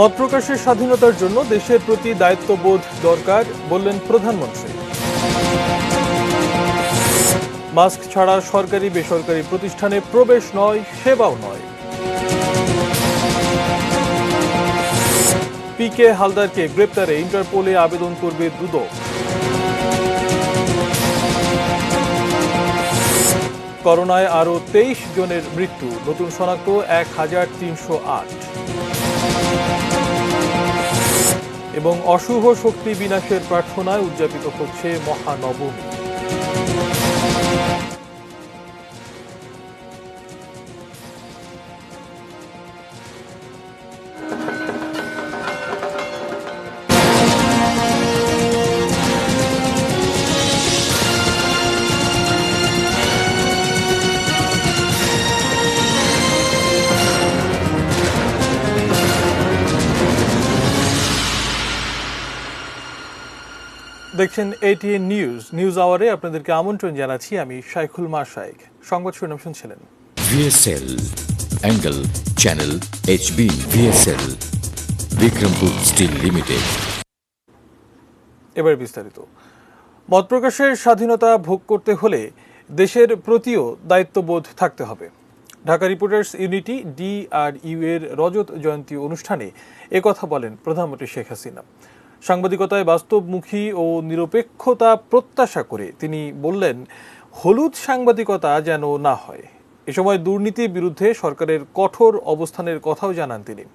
মত প্রকাশের স্বাধীনতার জন্য দেশের প্রতি দায়িত্ববোধ দরকার বললেন প্রধানমন্ত্রী। মাস্ক ছাড়া সরকারি বেসরকারি প্রতিষ্ঠানে প্রবেশ নয়, সেবাও নয়। পিকে হালদারকে গ্রেপ্তারে ইন্টারপোলে আবেদন করবে দুদক। করোনায় আরও 23 জনের মৃত্যু, নতুন শনাক্ত 1308। এবং অশুভ শক্তি বিনাশের প্রার্থনায় উদযাপিত হচ্ছে মহানবমী। দেখছেন এটিএন নিউজ আওয়ারে আপনাদেরকে আমন্ত্রণ জানাচ্ছি। আমি শাইখুল মাশায়েক। সংবাদ শিরোনাম শুনছিলেন। VSL angle channel HB VSL Bikrampur steel limited. এবার বিস্তারিত। মত প্রকাশের স্বাধীনতা ভোগ করতে হলে দেশের প্রতিও দায়িত্ববোধ থাকতে হবে। ঢাকা রিপোর্টার্স ইউনিটি DRU এর রজত জয়ন্তী অনুষ্ঠানে একথা বলেন প্রধানমন্ত্রী শেখ হাসিনা। সাংবাদিকতায় বাস্তবমুখী ও নিরপেক্ষতা প্রত্যাশা করে তিনি বললেন, হলুদ সাংবাদিকতা যেন না হয়। এ সময় দুর্নীতির বিরুদ্ধে সরকারের কঠোর অবস্থানের কথাও জানান তিনি।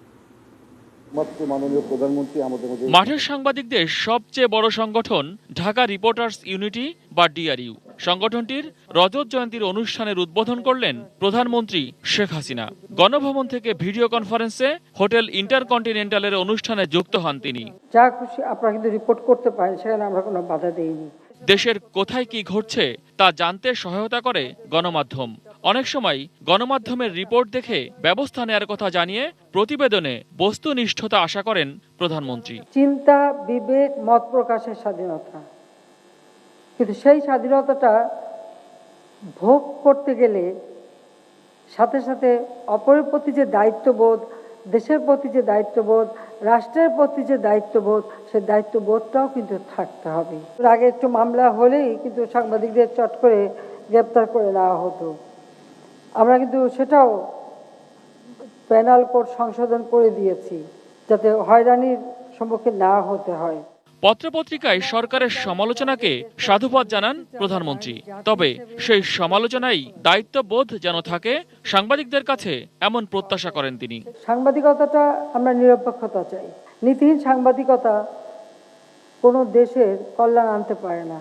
মাঠের সাংবাদিকদের সবচেয়ে বড় সংগঠন ঢাকা রিপোর্টার্স ইউনিটি বা DRU। সংগঠনটির রজত জয়ন্তীর অনুষ্ঠানের উদ্বোধন করলেন প্রধানমন্ত্রী শেখ হাসিনা। গণভবন থেকে ভিডিও কনফারেন্সে হোটেল ইন্টারকন্টিনেন্টালের অনুষ্ঠানে যুক্ত হন তিনি। যা খুশি আপনারা কিন্তু রিপোর্ট করতে পারেন, সেখানে আমরা কোনো বাধা দেইনি। দেশের কোথায় কি ঘটছে তা জানতে সহায়তা করে গণমাধ্যম। অনেক সময় গণমাধ্যমের রিপোর্ট দেখে ব্যবস্থা নেওয়ার কথা জানিয়ে প্রতিবেদনে বস্তুনিষ্ঠতা আশা করেন প্রধানমন্ত্রী। চিন্তা, বিবেক, মত প্রকাশের স্বাধীনতা, কিন্তু সেই স্বাধীনতাটা ভোগ করতে গেলে সাথে সাথে অপরের প্রতি যে দায়িত্ববোধ, দেশের প্রতি যে দায়িত্ববোধ, রাষ্ট্রের প্রতি যে দায়িত্ববোধ, সে দায়িত্ববোধটাও কিন্তু থাকতে হবে। আগে একটু মামলা হলেই কিন্তু সাংবাদিকদের চট করে গ্রেপ্তার করে নেওয়া হতো। আমরা কিন্তু সেটাও পেনাল কোড সংশোধন করে দিয়েছি, যাতে হয়রানির সম্মুখীন না হতে হয়। পত্রপত্রিকায় সরকারের সমালোচনাকে সাধুবাদ জানান প্রধানমন্ত্রী। তবে সেই সমালোচনাই দায়িত্ববোধ যেন থাকে সাংবাদিকদের কাছে, এমন প্রত্যাশা করেন তিনি। সাংবাদিকতাটা আমরা নিরপেক্ষতা চাই। নীতিহীন সাংবাদিকতা কোনো দেশের কল্যাণ আনতে পারে না।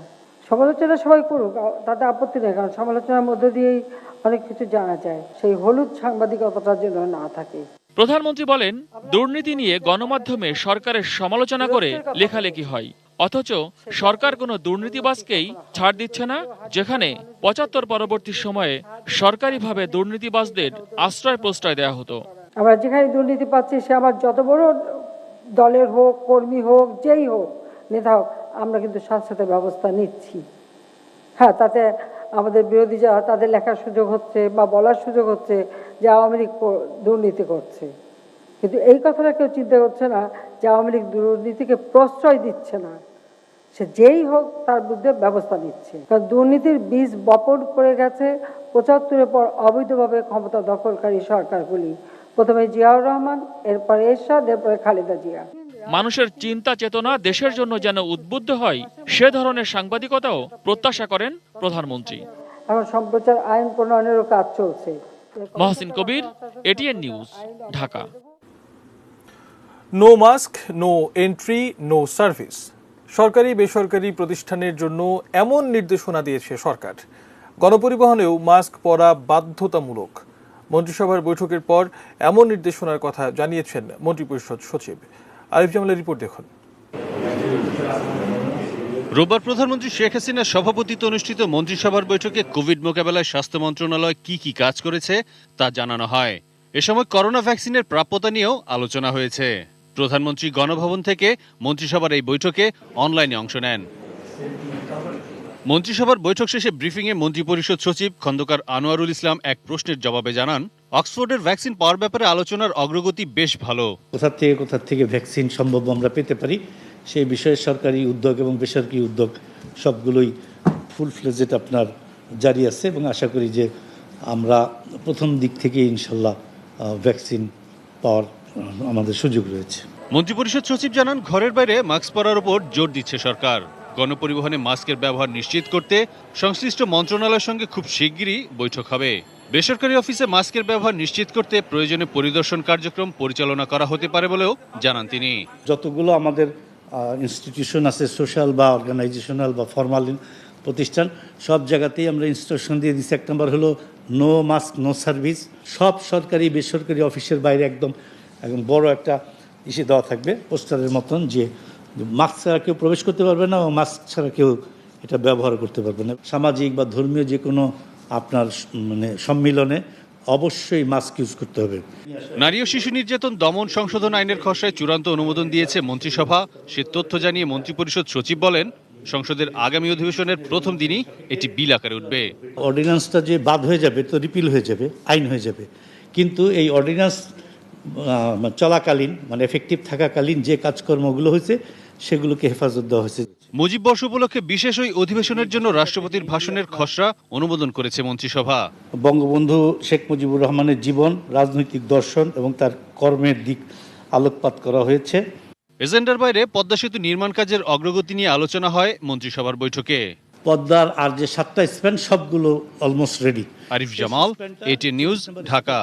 সমালোচনা সবাই করুক, তাতে আপত্তি নেই, কারণ সমালোচনার মধ্য দিয়েই অনেক কিছু জানা যায়। সেই হলুদ সাংবাদিকতাটা যেন না থাকে। প্রধানমন্ত্রী বলেন, দুর্নীতি নিয়ে গণমাধ্যমে সরকারের সমালোচনা করে লেখালেখি হয়, অথচ সরকার কোনো দুর্নীতিবাজকেই ছাড় দিচ্ছে না। যেখানে 75 পরবর্তী সময়ে সরকারিভাবে দুর্নীতিবাজদের আশ্রয় প্রশ্রয় দেওয়া হতো। আমরা যেখানে দুর্নীতি পাচ্ছি, সে আমার যত বড় দলের হোক, কর্মী হোক, যেই হোক, নেতা হোক, আমরা কিন্তু সাথে সাথে ব্যবস্থা নিচ্ছি। হ্যাঁ, তাতে আমাদের বিরোধী যা, তাদের লেখার সুযোগ হচ্ছে বা বলার সুযোগ হচ্ছে যে আওয়ামী লীগ দুর্নীতি করছে, কিন্তু এই কথাটা কেউ চিন্তা করছে না যে আওয়ামী লীগ দুর্নীতিকে প্রশ্রয় দিচ্ছে না। সে যেই হোক তার বিরুদ্ধে ব্যবস্থা নিচ্ছে, কারণ দুর্নীতির বীজ বপন করে গেছে 75-এর পর অবৈধভাবে ক্ষমতা দখলকারী সরকারগুলি। প্রথমে জিয়াউর রহমান, এরপরে এরশাদ, এরপরে খালেদা জিয়া। মানুষের চিন্তা চেতনা দেশের জন্য যেন উদ্বুদ্ধ হয়, সে ধরনের সাংবাদিকতাও প্রত্যাশা করেন প্রধানমন্ত্রী। এখন সম্প্রচার আইন প্রণয়নেরও কাজ চলছে। Mohsin Kabir, ATN news, Dhaka. No mask, no entry, no service. সরকারি বেসরকারি প্রতিষ্ঠানের জন্য এমন নির্দেশনা দিয়েছে সরকার। গণপরিবহনেও মাস্ক পরা বাধ্যতামূলক। মন্ত্রিসভার বৈঠকের পর এমন নির্দেশনার কথা জানিয়েছেন মন্ত্রিপরিষদ সচিব। আরিফ জামালের রিপোর্ট দেখুন। রোববার প্রধানমন্ত্রী শেখ হাসিনার সভাপতিত্বে অনুষ্ঠিত মন্ত্রিসভার বৈঠকে কোভিড মোকাবেলায় স্বাস্থ্য মন্ত্রণালয় কি কাজ করেছে তা জানানো হয়। এ সময় করোনা ভ্যাকসিনের প্রাপ্যতা নিয়েও আলোচনা হয়েছে। প্রধানমন্ত্রী গণভবন থেকে মন্ত্রিসভার এই বৈঠকে অনলাইনে অংশ নেন। মন্ত্রিসভার বৈঠক শেষে ব্রিফিংয়ে মন্ত্রিপরিষদ সচিব খন্দকার আনোয়ারুল ইসলাম এক প্রশ্নের জবাবে জানান, অক্সফোর্ডের ভ্যাকসিন পাওয়ার ব্যাপারে আলোচনার অগ্রগতি বেশ ভালো। কোথা থেকে ভ্যাকসিন সম্ভব আমরা পেতে পারি সেই বিষয়ে সরকারি উদ্যোগ এবং বেসরকারি উদ্যোগ সবগুলোই ফুল ফ্লেজেড আপনার জারি আছে এবং আশা করি যে আমরা প্রথম দিক থেকে ইনশাল্লাহ ভ্যাকসিন পাওয়ার আমাদের সুযোগ রয়েছে। মন্ত্রিপরিষদ সচিব জানান, ঘরের বাইরে মাস্ক পরার উপর জোর দিচ্ছে সরকার। গণপরিবহনে মাস্কের ব্যবহার নিশ্চিত করতে সংশ্লিষ্ট মন্ত্রণালয়ের সঙ্গে খুব শিগগিরই বৈঠক হবে। বেসরকারি অফিসে মাস্কের ব্যবহার নিশ্চিত করতে প্রয়োজনে পরিদর্শন কার্যক্রম পরিচালনা করা হতে পারে বলেও জানান তিনি। যতগুলো আমাদের ইনস্টিটিউশন আছে, সোশ্যাল বা অর্গানাইজেশনাল বা ফর্মাল প্রতিষ্ঠান, সব জায়গাতেই আমরা ইনস্ট্রাকশন দিয়ে দিচ্ছি। এক নম্বর হলো নো মাস্ক নো সার্ভিস। সব সরকারি বেসরকারি অফিসের বাইরে একদম বড় একটা ইসে দেওয়া থাকবে, পোস্টারের মতন, যে মাস্ক ছাড়া কেউ প্রবেশ করতে পারবে না এবং মাস্ক ছাড়া কেউ এটা ব্যবহার করতে পারবে না। সামাজিক বা ধর্মীয় যে কোনো আপনার সম্মিলনে অবশ্যই মাস্ক ইউজ করতে হবে। নারী ও শিশু নির্যাতন দমন সংশোধন আইনের খসড়ায় চূড়ান্ত অনুমোদন দিয়েছে মন্ত্রিসভা। সে তথ্য জানিয়ে মন্ত্রিপরিষদ সচিব বলেন, সংসদের আগামী অধিবেশনের প্রথম দিনই এটি বিল আকারে উঠবে। অর্ডিন্যান্সটা যে বাদ হয়ে যাবে তো রিপিল হয়ে যাবে, আইন হয়ে যাবে, কিন্তু এই অর্ডিন্যান্স চলাকালীন মানে এফেক্টিভ থাকাকালীন যে কাজকর্মগুলো হয়েছে সেগুলোকে হেফাজত দেওয়া হয়েছে। মুজিব বর্ষ উপলক্ষে বিশেষ ওই অধিবেশনের জন্য রাষ্ট্রপতির ভাষণের খসড়া অনুমোদন করেছে মন্ত্রিসভা। বঙ্গবন্ধু শেখ মুজিবুর রহমানের জীবন, রাজনৈতিক দর্শন এবং তার কর্মের দিক আলোকপাত করা হয়েছে। এজেন্ডার বাইরে পদ্মা সেতু নির্মাণ কাজের অগ্রগতি নিয়ে আলোচনা হয় মন্ত্রিসভার বৈঠকে। পদ্মার আর যে 7টা স্প্যান সবগুলো almost ready. Arif Jamal, ATN news, Dhaka.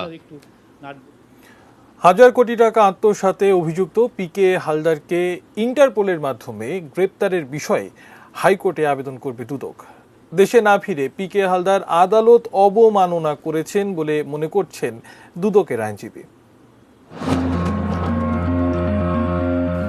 হাজার কোটি টাকা আত্মসাতে অভিযুক্ত পিকে হালদারকে ইন্টারপোলের মাধ্যমে গ্রেপ্তারের বিষয়ে হাইকোর্টে আবেদন করবে দুদক। দেশে না ফিরে পিকে হালদার আদালত অবমাননা করেছেন বলে মনে করছেন দুদকের আইনজীবী।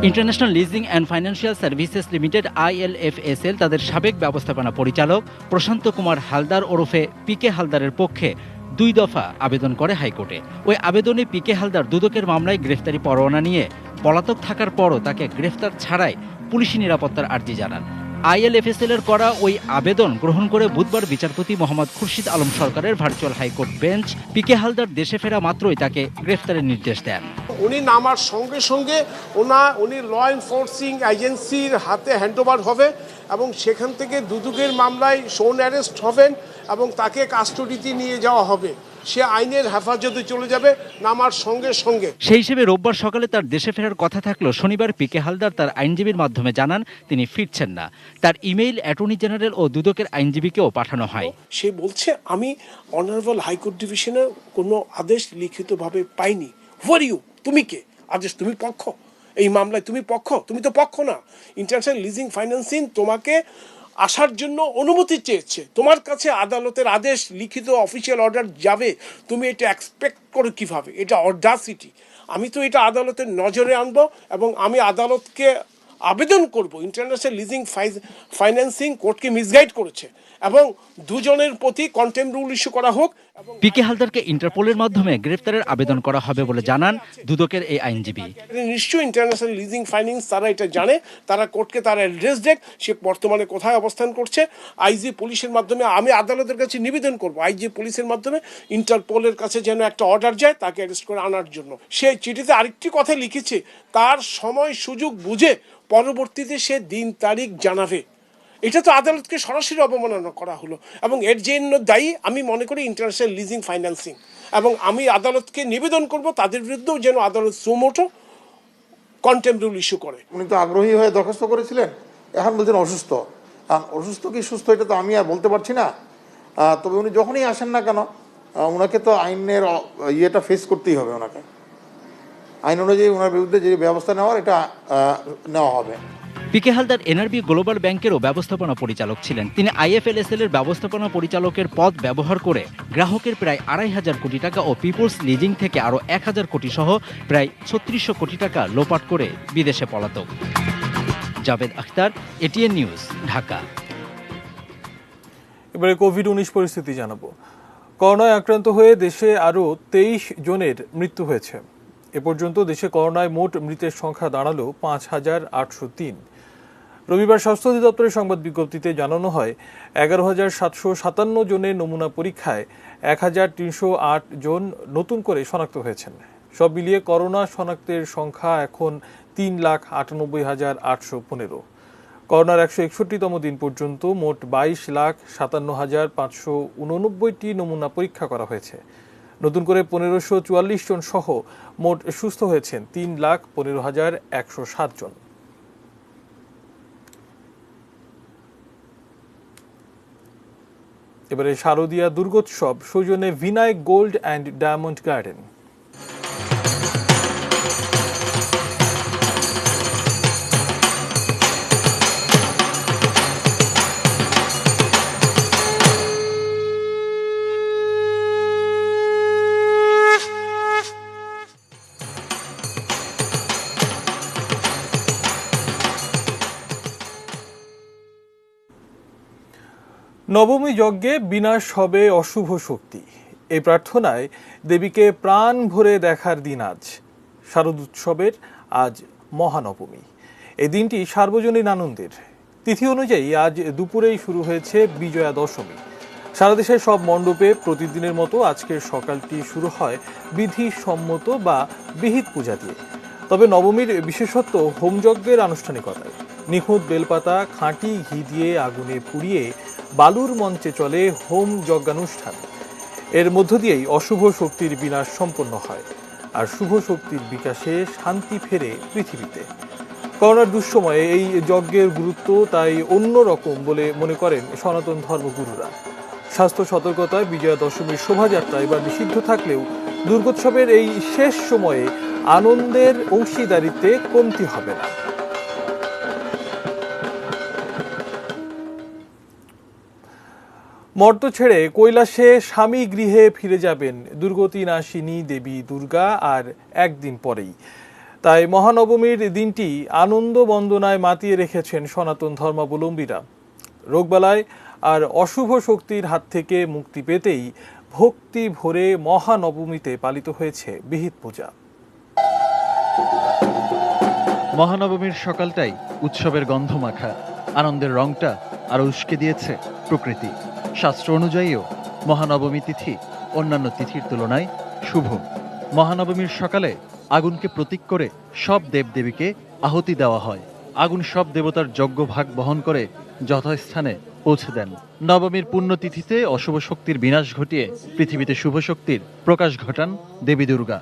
International leasing and financial services limited ILFSL তাদের সাবেক ব্যবস্থাপনা পরিচালক প্রশান্ত কুমার হালদার ওরফে পিকে হালদারের পক্ষে 2 দফা আবেদন করে হাইকোর্টে। ওই আবেদনে পিকে হালদার দুদকের মামলায় গ্রেফতারি পরোয়ানা নিয়ে পলাতক থাকার পরও তাকে গ্রেফতার ছাড়াই পুলিশি নিরাপত্তার আর্জি জানান। ILFSL এর করা ওই আবেদন গ্রহণ করে বুধবার বিচারপতি মোহাম্মদ খুরশিদ আলম সরকারের ভার্চুয়াল হাইকোর্ট বেঞ্চ পিকে হালদার দেশে ফেরা মাত্রই তাকে গ্রেফতারের নির্দেশ দেন। উনি নামার সঙ্গে সঙ্গে উনি ল এনফোর্সিং এজেন্সির হাতে হ্যান্ডওভার হবে এবং সেখান থেকে দুদকের মামলায় শোন অ্যারেস্ট হবেন এবং তাকে কাস্টডিতে নিয়ে যাওয়া হবে। সে আইনের হেফাজতে চলে যাবে নামার সঙ্গে সঙ্গে। সেই হিসেবে রোববার সকালে তার দেশে ফেরার কথা থাকলেও শনিবার পিকে হালদার তার আইনজীবীর মাধ্যমে জানান তিনি ফিরছেন না। তার ইমেইল অ্যাটর্নি জেনারেল ও দুদকের আইনজীবীকেও পাঠানো হয়। সে বলছে, আমি অনারেবল হাইকোর্ট ডিভিশনের কোনো আদেশ লিখিতভাবে পাইনি। হোয়ার ইউ, তুমি কে? আদেশ, তুমি পক্ষ, এই মামলায় তুমি পক্ষ? তুমি তো পক্ষ না। ইন্টারন্যাশনাল লিজিং ফাইন্যান্সিং তোমাকে আসার জন্য অনুমতি চেয়েছে, তোমার কাছে আদালতের আদেশ লিখিত অফিসিয়াল অর্ডার যাবে, তুমি এটা এক্সপেক্ট করো কিভাবে? এটা অডাসিটি। আমি তো এটা আদালতের নজরে আনবো এবং আমি আদালতকে আবেদন করব, ইন্টারন্যাশনাল লিজিং ফাইন্যান্সিং কোর্টকে মিসগাইড করেছে এবং দুজনের প্রতি কন্টেম্প রুল ইস্যু করা হোক। পিকে হালদারকে ইন্টারপোলের মাধ্যমে গ্রেফতারের আবেদন করা হবে বলে জানান দুদকের এই আইনজীবী। নিশ্চয়ই ইন্টারন্যাশনাল লিজিং ফাইন্যান্স তারা এটা জানে, তারা কোর্টকে তার অ্যাড্রেস দেখ, সে বর্তমানে কোথায় অবস্থান করছে। আইজি পুলিশের মাধ্যমে আমি আদালতের কাছে নিবেদন করব, আইজি পুলিশের মাধ্যমে ইন্টারপোলের কাছে যেন একটা অর্ডার যায় তাকে অ্যারেস্ট করে আনার জন্য। সে চিঠিতে আরেকটি কথা লিখেছে, তার সময় সুযোগ বুঝে পরবর্তীতে সে দিন তারিখ জানাবে। এটা তো আদালতকে সরাসরি অবমাননা করা হলো এবং এর জন্য দায়ী আমি মনে করি ইন্টারন্যাশনাল লিজিং ফাইন্যান্সিং। এবং আমি আদালতকে নিবেদন করব তাদের বিরুদ্ধেও যেন আদালত সুমোটো কন্টেম্প রুল ইস্যু করে। উনি তো আগ্রহী হয়ে দরখাস্ত করেছিলেন, এখন বলছেন অসুস্থ। অসুস্থ কি সুস্থ এটা তো আমি আর বলতে পারছি না। তবে উনি যখনই আসেন না কেন ওনাকে তো আইনের ইয়েটা ফেস করতেই হবে। ওনাকে আইন অনুযায়ী ওনার বিরুদ্ধে যে ব্যবস্থা নেওয়ার এটা নেওয়া হবে। পিকে হালদার এনআরবি গ্লোবাল ব্যাংকেরও ব্যবস্থাপনা পরিচালক ছিলেন। তিনি IFLSL এর ব্যবস্থাপনা পরিচালকের পদ ব্যবহার করে গ্রাহকের প্রায় 2,500 কোটি টাকা ও পিপলস লিজিং থেকে আরও 1,000 কোটি সহ প্রায় 3600 কোটি টাকা লোপাট করে বিদেশে পলাতক। Javed Akhtar, ATN news, Dhaka. এবারে কোভিড-19 পরিস্থিতি জানাবো। করোনায় আক্রান্ত হয়ে দেশে আরও 23 জনের মৃত্যু হয়েছে। এ পর্যন্ত দেশে করোনায় মোট মৃতের সংখ্যা দাঁড়ালো 5,803। রবিবার স্বাস্থ্য অধিদপ্তরের সংবাদ বিজ্ঞপ্তিতে জানানো হয় 11,757 জনের নমুনা পরীক্ষায় 1,308 জন নতুন করে শনাক্ত হয়েছেন। সব মিলিয়ে করোনা শনাক্তের সংখ্যা এখন 3,98,815। করোনার 161তম দিন পর্যন্ত মোট 22,57,589টি নমুনা পরীক্ষা করা হয়েছে। নতুন করে 1,544 জন সহ মোট সুস্থ হয়েছেন 3,15,107 জন। এবারে শারদীয়া দুর্গোৎসব সৌজন্যে Vinayak gold and diamond garden. নবমী যজ্ঞে বিনাশ হবে অশুভ শক্তি, এই প্রার্থনায় দেবীকে প্রাণ ভরে দেখার দিন আজ। শারদোৎসবের আজ মহানবমী। এই দিনটি সার্বজনীন আনন্দের। তিথি অনুযায়ী আজ দুপুরেই শুরু হয়েছে বিজয়া দশমী। সারা দেশের সব মণ্ডপে প্রতিদিনের মতো আজকের সকালটি শুরু হয় বিধিসম্মত বা বিহিত পূজা দিয়ে। তবে নবমীর বিশেষত্ব হোমযজ্ঞের আনুষ্ঠানিকতায়। নিখুঁত বেলপাতা খাঁটি ঘি দিয়ে আগুনে পুড়িয়ে বালুর মঞ্চে চলে হোম যজ্ঞানুষ্ঠান। এর মধ্য দিয়েই অশুভ শক্তির বিনাশ সম্পন্ন হয় আর শুভ শক্তির বিকাশে শান্তি ফেরে পৃথিবীতে। করোনার দুঃসময়ে এই যজ্ঞের গুরুত্ব তাই অন্যরকম বলে মনে করেন সনাতন ধর্মগুরুরা। স্বাস্থ্য সতর্কতায় বিজয়া দশমীর শোভাযাত্রা এবার নিষিদ্ধ থাকলেও দুর্গোৎসবের এই শেষ সময়ে আনন্দের অংশীদারিত্বে কমতি হবে না। মর্ত ছেড়ে কৈলাসে স্বামী গৃহে ফিরে যাবেন দুর্গতি নাশিনী দেবী দুর্গা আর একদিন পরেই। তাই মহানবমীর দিনটি আনন্দ বন্দনায় মাতিয়ে রেখেছেন সনাতন ধর্মাবলম্বীরা। রোগবালায় আর অশুভ শক্তির হাত থেকে মুক্তি পেতেই ভক্তি ভরে মহানবমীতে পালিত হয়েছে বিহিত পূজা। মহানবমীর সকালটাই উৎসবের গন্ধমাখা, আনন্দের রংটা আরো উস্কে দিয়েছে প্রকৃতি। শাস্ত্র অনুযায়ীও মহানবমী তিথি অন্যান্য তিথির তুলনায় শুভ। মহানবমীর সকালে আগুনকে প্রতীক করে সব দেবদেবীকে আহুতি দেওয়া হয়। আগুন সব দেবতার যজ্ঞ ভাগ বহন করে যথাস্থানে পৌঁছে দেন। নবমীর পুণ্যতিথিতে অশুভ শক্তির বিনাশ ঘটিয়ে পৃথিবীতে শুভ শক্তির প্রকাশ ঘটান দেবী দুর্গা।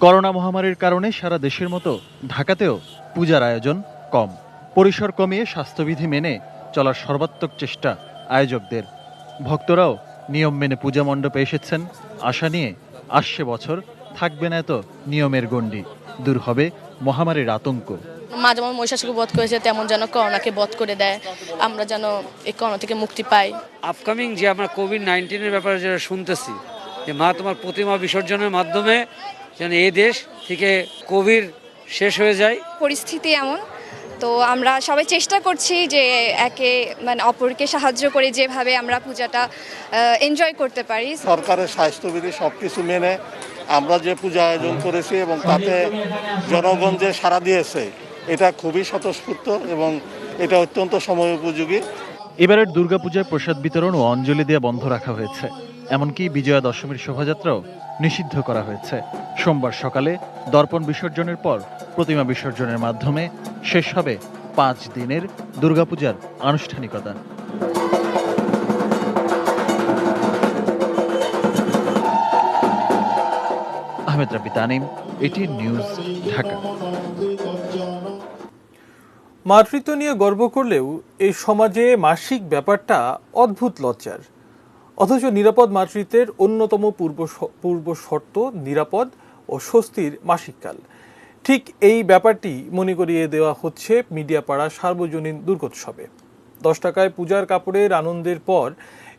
করোনা মহামারীর কারণে সারা দেশের মতো ঢাকাতেও পূজার আয়োজন কম। পরিসর কমিয়ে স্বাস্থ্যবিধি মেনে চলার সর্বাত্মক চেষ্টা আয়োজকদের। ভক্তরাও নিয়ম মেনে পূজা মণ্ডপে এসেছেন আশা নিয়ে আসছে বছর থাকবে না এত নিয়মের গণ্ডি, দূর হবে মহামারীর আতঙ্ক। মা যেমন মহিষাসুরকে বধ করেছে তেমন যেন করোনাকে বধ করে দেয়, আমরা যেন এই করোনা থেকে মুক্তি পাই। আপকামিং যে আমরা কোভিড-19-এর ব্যাপারে যেটা শুনতেছি যে মা তোমার প্রতিমা বিসর্জনের মাধ্যমে যেন এই দেশ থেকে কোভিড শেষ হয়ে যায়। পরিস্থিতি এমন, তো আমরা সবাই চেষ্টা করছি যে একে অপরকে সাহায্য করে যেভাবে আমরা পূজাটা এনজয় করতে পারি। সরকারের স্বাস্থ্যবিধি সবকিছু মেনে আমরা যে পূজা আয়োজন করেছি এবং তাতে জনগণ যে সাড়া দিয়েছে এটা খুবই স্বতঃস্ফূর্ত এবং এটা অত্যন্ত সময় উপযোগী। এবারের দুর্গাপূজায় প্রসাদ বিতরণ ও অঞ্জলি দেওয়া বন্ধ রাখা হয়েছে। এমনকি বিজয়া দশমীর শোভাযাত্রাও নিষিদ্ধ করা হয়েছে। সোমবার সকালে দর্পণ বিসর্জনের পর প্রতিমা বিসর্জনের মাধ্যমে শেষ হবে 5 দিনের দুর্গাপূজার আনুষ্ঠানিকতা। আহমেদ রাব্বি তানিম, এটিএন নিউজ, ঢাকা। মাতৃত্ব নিয়ে গর্ব করলেও এই সমাজে মাসিক ব্যাপারটা অদ্ভুত লজ্জার। অথচ নিরাপদ মাতৃত্বের অন্যতম পূর্ব শর্ত নিরাপদ ও স্বস্তির মাসিককাল। ঠিক এই ব্যাপারটি মনে করিয়ে দেওয়া হচ্ছে মিডিয়াপাড়া সার্বজনীন দুর্গোৎসবে। 10 টাকায় পূজার কাপড়ের আনন্দের পর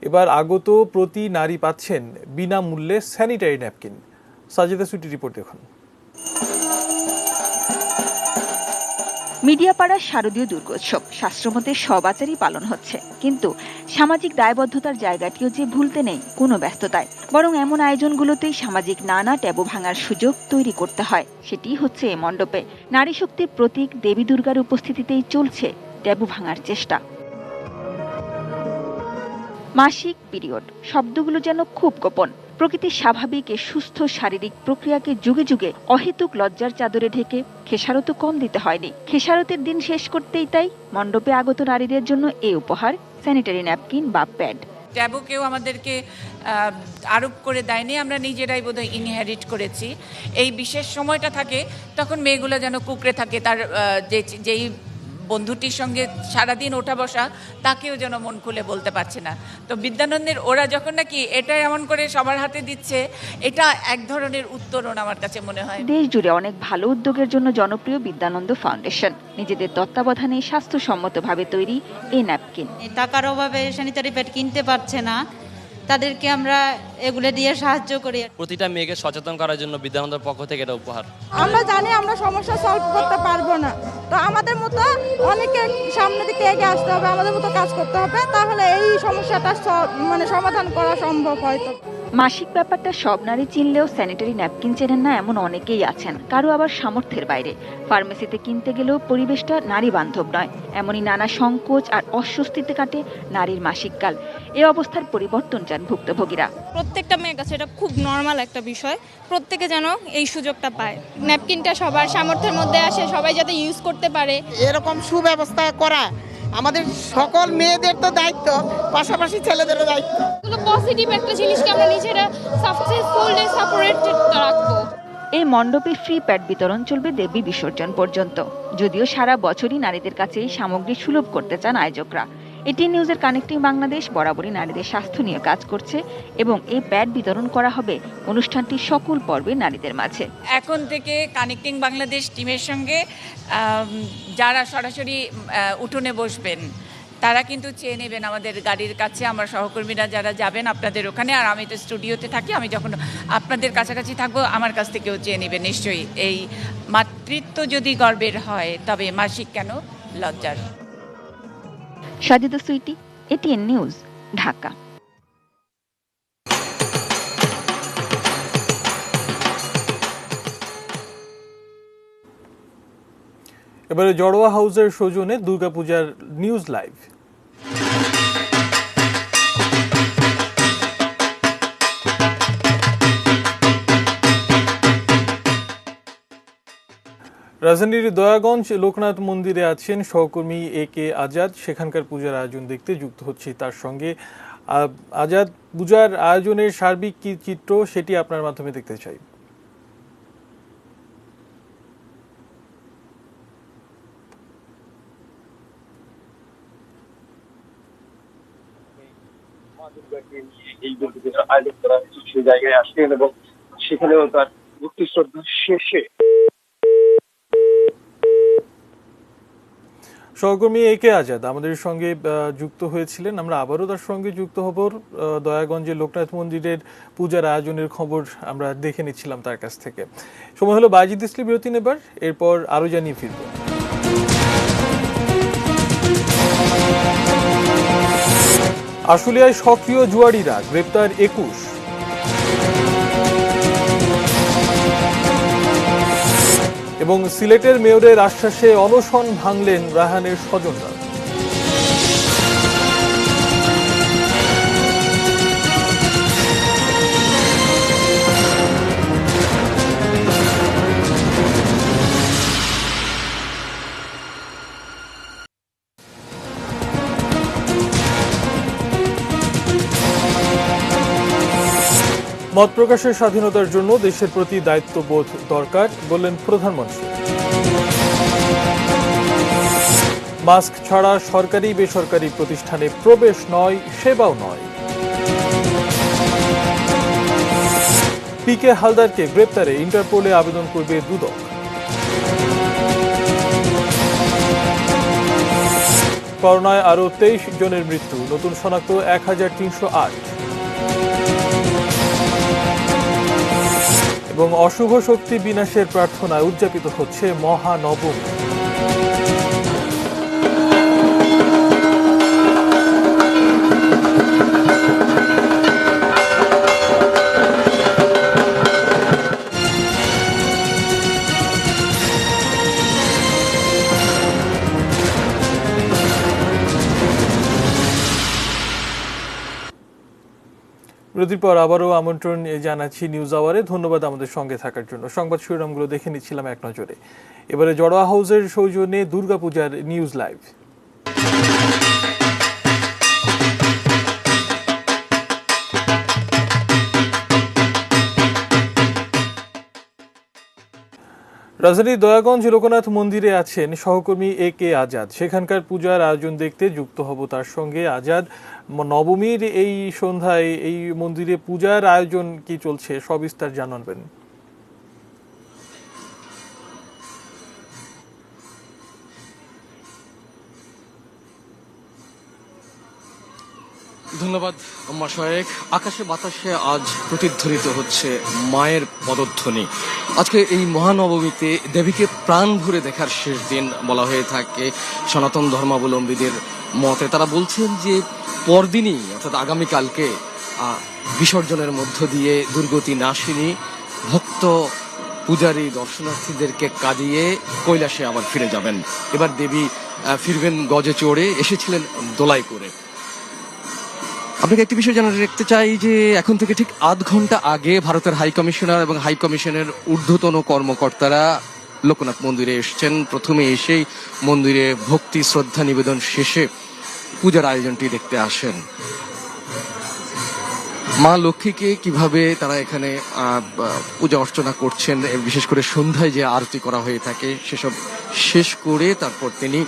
এবার আগত প্রতি নারী পাচ্ছেন বিনামূল্যে sanitary napkin. Sajeda Sweety report দেখুন। মিডিয়াপাড়ার শারদীয় দুর্গোৎসব শাস্ত্রমতে সব আচারই পালন হচ্ছে, কিন্তু সামাজিক দায়বদ্ধতার জায়গাটিও যে ভুলতে নেই কোনো ব্যস্ততায়, বরং এমন আয়োজনগুলোতেই সামাজিক নানা ট্যাবু ভাঙার সুযোগ তৈরি করতে হয়। সেটি হচ্ছে এ মণ্ডপে নারী শক্তির প্রতীক দেবী দুর্গার উপস্থিতিতেই চলছে ট্যাবু ভাঙার চেষ্টা। মাসিক, পিরিয়ড শব্দগুলো যেন খুব গোপন। প্রকৃতির স্বাভাবিক এ সুস্থ শারীরিক প্রক্রিয়াকে যুগে যুগে অহেতুক লজ্জার চাদরে ঢেকে খেসারত কম দিতে হয়নি। খেসারতের দিন শেষ করতেই তাই মণ্ডপে আগত নারীদের জন্য এই উপহার স্যানিটারি ন্যাপকিন বা প্যাড। ট্যাবু কেউ আমাদেরকে আরোপ করে দেয়নি, আমরা নিজেরাই বোধহয় ইনহেরিট করেছি। এই বিশেষ সময়টা থাকে তখন মেয়েগুলো যেন কুকড়ে থাকে, তার যেই বন্ধুটির সঙ্গে সারাদিন ওঠা বসা তাকেও যেন মন খুলে বলতে পারছে না। তো বিদ্যানন্দের ওরা যখন নাকি এটা এমন করে সবার হাতে দিচ্ছে, এটা এক ধরনের উত্তরণ আমার কাছে মনে হয়। দেশ জুড়ে অনেক ভালো উদ্যোগের জন্য জনপ্রিয় বিদ্যানন্দ ফাউন্ডেশন নিজেদের তত্ত্বাবধানে স্বাস্থ্যসম্মতভাবে তৈরি এই ন্যাপকিন। টাকার অভাবে স্যানিটারি প্যাড কিনতে পারছে না, তাদেরকে আমরা এগুলো দিয়ে সাহায্য করি। প্রতিটা মেয়েকে সচেতন করার জন্য বিদ্যানন্দের পক্ষ থেকে এটা উপহার। আমরা জানি আমরা সমস্যা সলভ করতে পারবো না, তো আমাদের মতো অনেকে সামনে দিকে এগিয়ে আসতে হবে, আমাদের মতো কাজ করতে হবে, তাহলে এই সমস্যাটা সমাধান করা সম্ভব হয়তো। মাসিক ব্যাপারটা সব নারী চিনলেও স্যানিটারি ন্যাপকিন চেনেন না এমন অনেকেই আছেন, কারো আবার সামর্থ্যের বাইরে। ফার্মেসিতে কিনতে গেলেও পরিবেশটা নারী বান্ধব নয়, এমনই নানা সংকোচ আর অস্বস্তিতে কাটে নারীর মাসিককাল। এই অবস্থার পরিবর্তন চান ভুক্তভোগীরা। প্রত্যেকটা মেয়ের কাছে এটা খুব নর্মাল একটা বিষয়, প্রত্যেকে যেন এই সুযোগটা পায়। ন্যাপকিনটা সবার সামর্থ্যের মধ্যে আসে, সবাই যাতে ইউজ করতে পারে, এরকম সুব্যবস্থা করা আমাদের সকল মেয়েদের তো দায়িত্ব, পাশাপাশি ছেলেদেরও দায়িত্ব। পজিটিভ একটা জিনিসকে আমরা নিজেরা সাকসেসফুলি সেপারেটেড রাখবো। এই মণ্ডপে ফ্রি প্যাড বিতরণ চলবে দেবী বিসর্জন পর্যন্ত, যদিও সারা বছরই নারীদের কাছে এই সামগ্রী সুলভ করতে চান আয়োজকরা। এটিএন নিউজের কানেক্টিং বাংলাদেশ বরাবরই নারীদের স্বাস্থ্য নিয়ে কাজ করছে এবং এই প্যাড বিতরণ করা হবে অনুষ্ঠানটির সকল পর্বে নারীদের মাঝে। এখন থেকে কানেক্টিং বাংলাদেশ টিমের সঙ্গে যারা সরাসরি উঠোনে বসবেন তারা কিন্তু চেয়ে নেবেন আমাদের গাড়ির কাছে, আমার সহকর্মীরা যারা যাবেন আপনাদের ওখানে, আর আমি তো স্টুডিওতে থাকি, আমি যখন আপনাদের কাছাকাছি থাকবো আমার কাছ থেকেও চেয়ে নেবেন নিশ্চয়ই। এই মাতৃত্ব যদি গর্বের হয় তবে মাসিক কেন লজ্জার। Sajida Sweety, ATN news, Dhaka. এবারে জড়োয়া হাউসের সৌজন্যে দুর্গাপূজার নিউজ লাইভ। রাজধানীর দয়াগঞ্জ লোকনাথ মন্দিরে আছেন সহকর্মী AK আজাদ, সেখানকার পূজার আয়োজন দেখতে যুক্ত হচ্ছে তার সঙ্গে। আজাদ, পূজার আয়োজনের সার্বিক কি চিত্র সেটি আপনার মাধ্যমে দেখতে চাই। এই দুর্গোপূজার আয়োজন করা হয়েছে, সেই জায়গায় আসেন এবং সেখানেও তার ভক্তি শ্রদ্ধা শেষে সহকর্মী AK আজাদ আমাদের সঙ্গে যুক্ত হয়েছিলেন। আমরা আবারও তার সঙ্গে যুক্ত হব। দয়াগঞ্জের লোকনাথ মন্দিরের পূজার আয়োজনের খবর আমরা দেখে নিচ্ছিলাম তার কাছ থেকে। সময় হলো বাজিদ ইসলি বিরতি নেবার, এরপর আরো জানিয়ে ফিরব। আশুলিয়ায় সক্রিয় জুয়াড়িরা গ্রেপ্তার 21। এবং সিলেটের মেয়রের আশ্বাসে অনশন ভাঙলেন রায়হানের স্বজনরা। মত প্রকাশের স্বাধীনতার জন্য দেশের প্রতি দায়িত্ববোধ দরকার বললেন প্রধানমন্ত্রী। মাস্ক ছাড়া সরকারি বেসরকারি প্রতিষ্ঠানে প্রবেশ নয়, সেবাও নয়। পিকে হালদারকে গ্রেপ্তারে ইন্টারপোলে আবেদন করবে দুদক। করোনায় আরও 23 জনের মৃত্যু, নতুন শনাক্ত 1308। এবং অশুভ শক্তি বিনাশের প্রার্থনায় উদযাপিত হচ্ছে মহানবমী। বিরতির পর আবারও আমন্ত্রণ জানাচ্ছি নিউজ আওয়ারে। ধন্যবাদ আমাদের সঙ্গে থাকার জন্য। সংবাদ শিরোনামগুলো দেখে নিচ্ছিলাম এক নজরে। এবারে জড়োয়া হাউসের সৌজন্যে দুর্গাপূজার নিউজ লাইভ। রাজধানীর দয়াগঞ্জ লোকনাথ মন্দিরে আছেন সহকর্মী AK আজাদ। সেখানকার পূজার আয়োজন দেখতে যুক্ত হব তার সঙ্গে। আজাদ, নবমীর এই সন্ধ্যায় এই মন্দিরে পূজার আয়োজন কি চলছে, সবিস্তার জানাবেন। ধন্যবাদ শায়েক। আকাশে বাতাসে আজ প্রতিধ্বনিত হচ্ছে মায়ের পদধ্বনি। আজকে এই মহানবমীতে দেবীকে প্রাণ ভরে দেখার শেষ দিন বলা হয়ে থাকে সনাতন ধর্মাবলম্বীদের মতে। তারা বলছেন যে পরদিনই অর্থাৎ আগামীকালকে বিসর্জনের মধ্য দিয়ে দুর্গতি নাশিনী ভক্ত পূজারী দর্শনার্থীদেরকে কাঁদিয়ে কৈলাসে আবার ফিরে যাবেন। এবার দেবী ফিরবেন গজে চড়ে, এসেছিলেন দোলাই করে। আপনাকে একটি বিষয় জানাতে রাখতে চাই যে এখন থেকে ঠিক আধ ঘন্টা আগে ভারতের হাই কমিশনার এবং হাই কমিশনের ঊর্ধ্বতন কর্মকর্তারা লোকনাথ মন্দিরে এসেছেন। প্রথমে এসেই মন্দিরে ভক্তি শ্রদ্ধা নিবেদন শেষে পূজার আয়োজনটি দেখতে আসেন। মা লক্ষ্মীকে কিভাবে তারা এখানে পূজা অর্চনা করছেন, বিশেষ করে সন্ধ্যায় যে আরতি করা হয়ে থাকে সেসব শেষ করে তারপর তিনি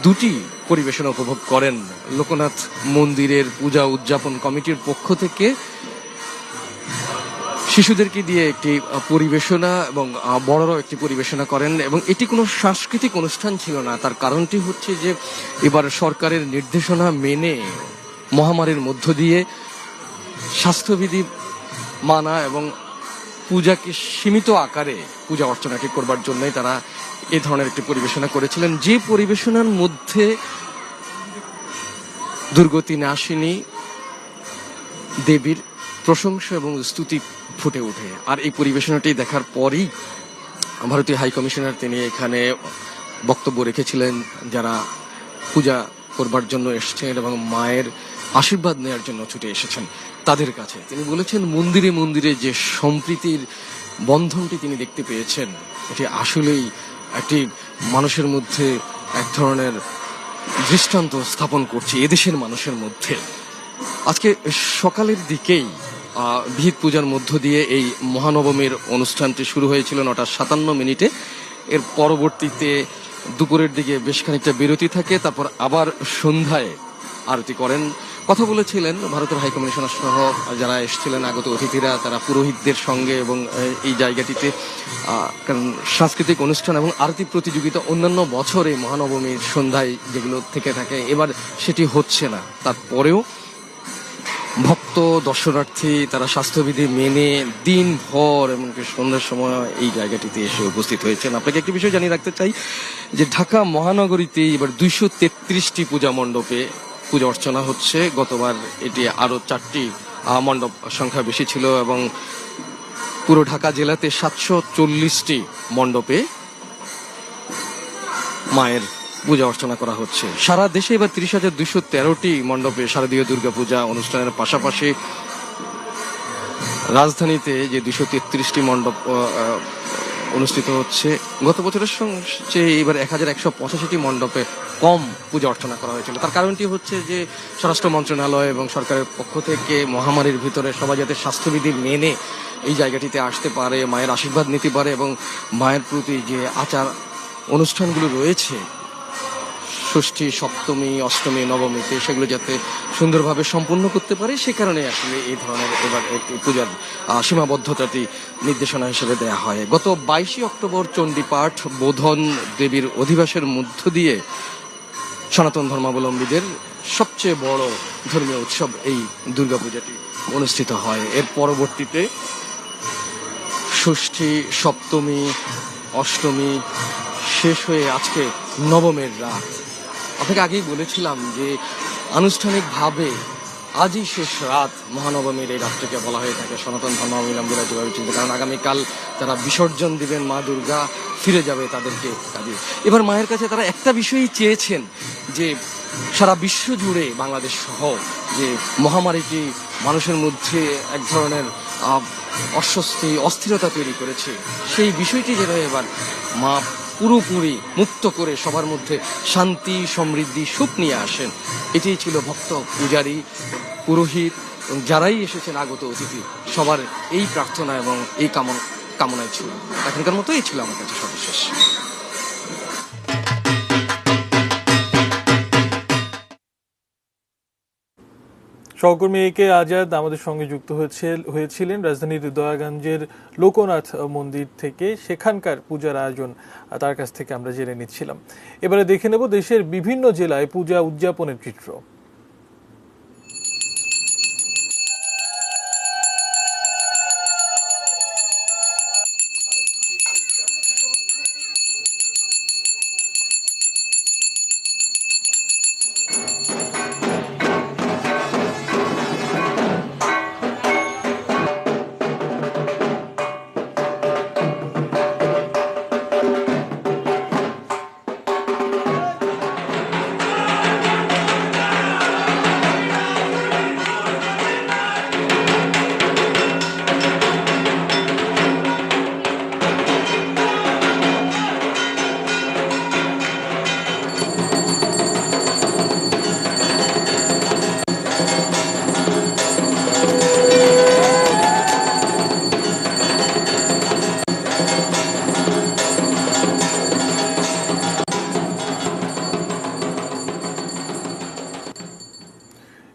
দুটি পরিবেশনা উপভোগ করেন। লোকনাথ মন্দিরের পূজা উদযাপন কমিটির পক্ষ থেকে শিশুদেরকে দিয়ে একটি পরিবেশনা এবং বড়রাও একটি পরিবেশনা করেন, এবং এটি কোনো সাংস্কৃতিক অনুষ্ঠান ছিল না। তার কারণটি হচ্ছে যে এবার সরকারের নির্দেশনা মেনে মহামারীর মধ্য দিয়ে স্বাস্থ্যবিধি মানা এবং পূজাকে সীমিত আকারে পূজা অর্চনাকে করবার জন্যই তারা এ ধরনের একটি পরিবেশনা করেছিলেন, যে পরিবেশনার মধ্যে দুর্গতি নাশিনী দেবীর প্রশংসা এবং স্তুতি ফুটে ওঠে। আর এই পরিবেশনাটি দেখার পরই ভারতীয় হাই কমিশনার তিনি এখানে বক্তব্য রেখেছিলেন যারা পূজা করবার জন্য এসেছেন এবং মায়ের আশীর্বাদ নেওয়ার জন্য ছুটে এসেছেন তাদের কাছে। তিনি বলেছেন মন্দিরে মন্দিরে যে সম্প্রীতির বন্ধনটি তিনি দেখতে পেয়েছেন এটি আসলেই একটি মানুষের মধ্যে এক ধরনের দৃষ্টান্ত স্থাপন করছে এদেশের মানুষের মধ্যে। আজকে সকালের দিকেই ভিত পূজার মধ্য দিয়ে এই মহানবমীর অনুষ্ঠানটি শুরু হয়েছিল 9:57। এর পরবর্তীতে দুপুরের দিকে বেশ খানিকটা বিরতি থাকে, তারপর আবার সন্ধ্যায় আরতি করেন। কথা বলেছিলেন ভারতের হাই কমিশনার সহ যারা এসেছিলেন আগত অতিথিরা, তারা পুরোহিতদের সঙ্গে, এবং এই জায়গাটিতে কারণ সাংস্কৃতিক অনুষ্ঠান এবং আরতি প্রতিযোগিতা অন্যান্য বছরে মহানবমীর সন্ধ্যায় যেগুলো থেকে থাকে এবার সেটি হচ্ছে না। তারপরেও ভক্ত দর্শনার্থী তারা স্বাস্থ্যবিধি মেনে দিনভর এমনকি সন্ধ্যার সময় এই জায়গাটিতে এসে উপস্থিত হয়েছেন। আপনাকে একটি বিষয় জানিয়ে রাখতে চাই যে ঢাকা মহানগরীতে এবার 233টি পূজা মণ্ডপে পূজা অর্চনা হচ্ছে। গতবার এটি আরো 4টি মণ্ডপ সংখ্যা বেশি ছিল, এবং পুরো ঢাকা জেলাতে 740টি মণ্ডপে মায়ের পূজা অর্চনা করা হচ্ছে। সারা দেশে এবার 30,213টি মণ্ডপে শারদীয় দুর্গাপূজা অনুষ্ঠানের পাশাপাশি রাজধানীতে যে 233টি মণ্ডপ অনুষ্ঠিত হচ্ছে, গত বছরের সঙ্গে এবার 1,185টি মণ্ডপে কম পূজা অর্চনা করা হয়েছিল। তার কারণটি হচ্ছে যে স্বরাষ্ট্র মন্ত্রণালয় এবং সরকারের পক্ষ থেকে মহামারীর ভিতরে সবাই যাতে স্বাস্থ্যবিধি মেনে এই জায়গাটিতে আসতে পারে, মায়ের আশীর্বাদ নিতে পারে, এবং মায়ের প্রতি যে আচার অনুষ্ঠানগুলো রয়েছে ষষ্ঠী, সপ্তমী, অষ্টমী, নবমীতে সেগুলো যাতে সুন্দরভাবে সম্পন্ন করতে পারে, সে কারণে আসলে এই ধরনের এবার একটি পূজার সীমাবদ্ধতাটি নির্দেশনা হিসেবে দেওয়া হয়। গত 22 অক্টোবর চণ্ডীপাঠ বোধন দেবীর অধিবাসের মধ্য দিয়ে সনাতন ধর্মাবলম্বীদের সবচেয়ে বড় ধর্মীয় উৎসব এই দুর্গাপূজাটি অনুষ্ঠিত হয়। এর পরবর্তীতে ষষ্ঠী, সপ্তমী, অষ্টমী শেষ হয়ে আজকে নবমের রাত। আপনাকে আগেই বলেছিলাম যে আনুষ্ঠানিকভাবে আজই শেষ রাত মহানবমীর এই রাত্রিকে বলা হয়ে থাকে সনাতন ধর্মাবলম্বী যেভাবে চিন্তা, কারণ আগামীকাল তারা বিসর্জন দিবেন, মা দুর্গা ফিরে যাবে তাদেরকে কাজে। এবার মায়ের কাছে তারা একটা বিষয়ই চেয়েছেন, যে সারা বিশ্ব জুড়ে বাংলাদেশ সহ যে মহামারীটি মানুষের মধ্যে এক ধরনের অস্বস্তি অস্থিরতা তৈরি করেছে, সেই বিষয়টি যেন এবার মা পুরোপুরি মুক্ত করে সবার মধ্যে শান্তি সমৃদ্ধি সুখ নিয়ে আসেন। এটাই ছিল ভক্ত পূজারী পুরোহিত এবং যারাই এসেছেন আগত অতিথি সবার এই প্রার্থনা এবং এই কামনাই ছিল। এখনকার মতো এই ছিল আমার কাছে সর্বশেষ। সহকর্মী এ কে আজাদ আমাদের সঙ্গে যুক্ত হয়েছিলেন রাজধানীর দয়াগঞ্জের লোকনাথ মন্দির থেকে। সেখানকার পূজার আয়োজন তার কাছ থেকে আমরা জেনে নিচ্ছিলাম। এবারে দেখে নেব দেশের বিভিন্ন জেলায় পূজা উদযাপনের চিত্র।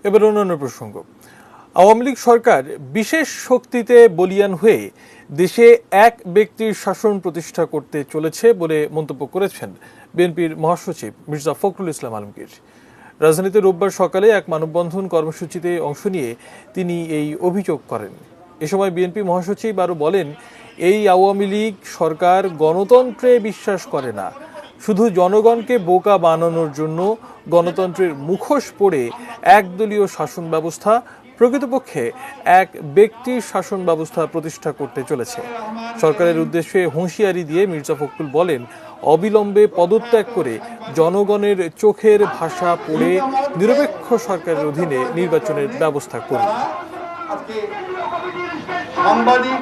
এবার অন্যান্য প্রসঙ্গ। আওয়ামী লীগ সরকার বিশেষ শক্তিতে বলীয়ান হয়ে দেশে এক ব্যক্তির শাসন প্রতিষ্ঠা করতে চলেছে বলে মন্তব্য করেছেন বিএনপির মহাসচিব মির্জা ফখরুল ইসলাম আলমগীর। রাজধানীতে রোববার সকালে এক মানববন্ধন কর্মসূচিতে অংশ নিয়ে তিনি এই অভিযোগ করেন। এ সময় বিএনপি মহাসচিব আরও বলেন, এই আওয়ামী লীগ সরকার গণতন্ত্রে বিশ্বাস করে না, শুধু জনগণকে বোকা বানানোর জন্য গণতন্ত্রের মুখোশ পরে একদলীয় শাসন ব্যবস্থা, প্রকৃতপক্ষে এক ব্যক্তির শাসন ব্যবস্থা প্রতিষ্ঠা করতে চলেছে। সরকারের উদ্দেশ্যে হুঁশিয়ারি দিয়ে মির্জা ফখরুল বলেন, অবিলম্বে পদত্যাগ করে জনগণের চোখের ভাষা পড়ে নিরপেক্ষ সরকারের অধীনে নির্বাচনের ব্যবস্থা করুন। সাংবাদিক,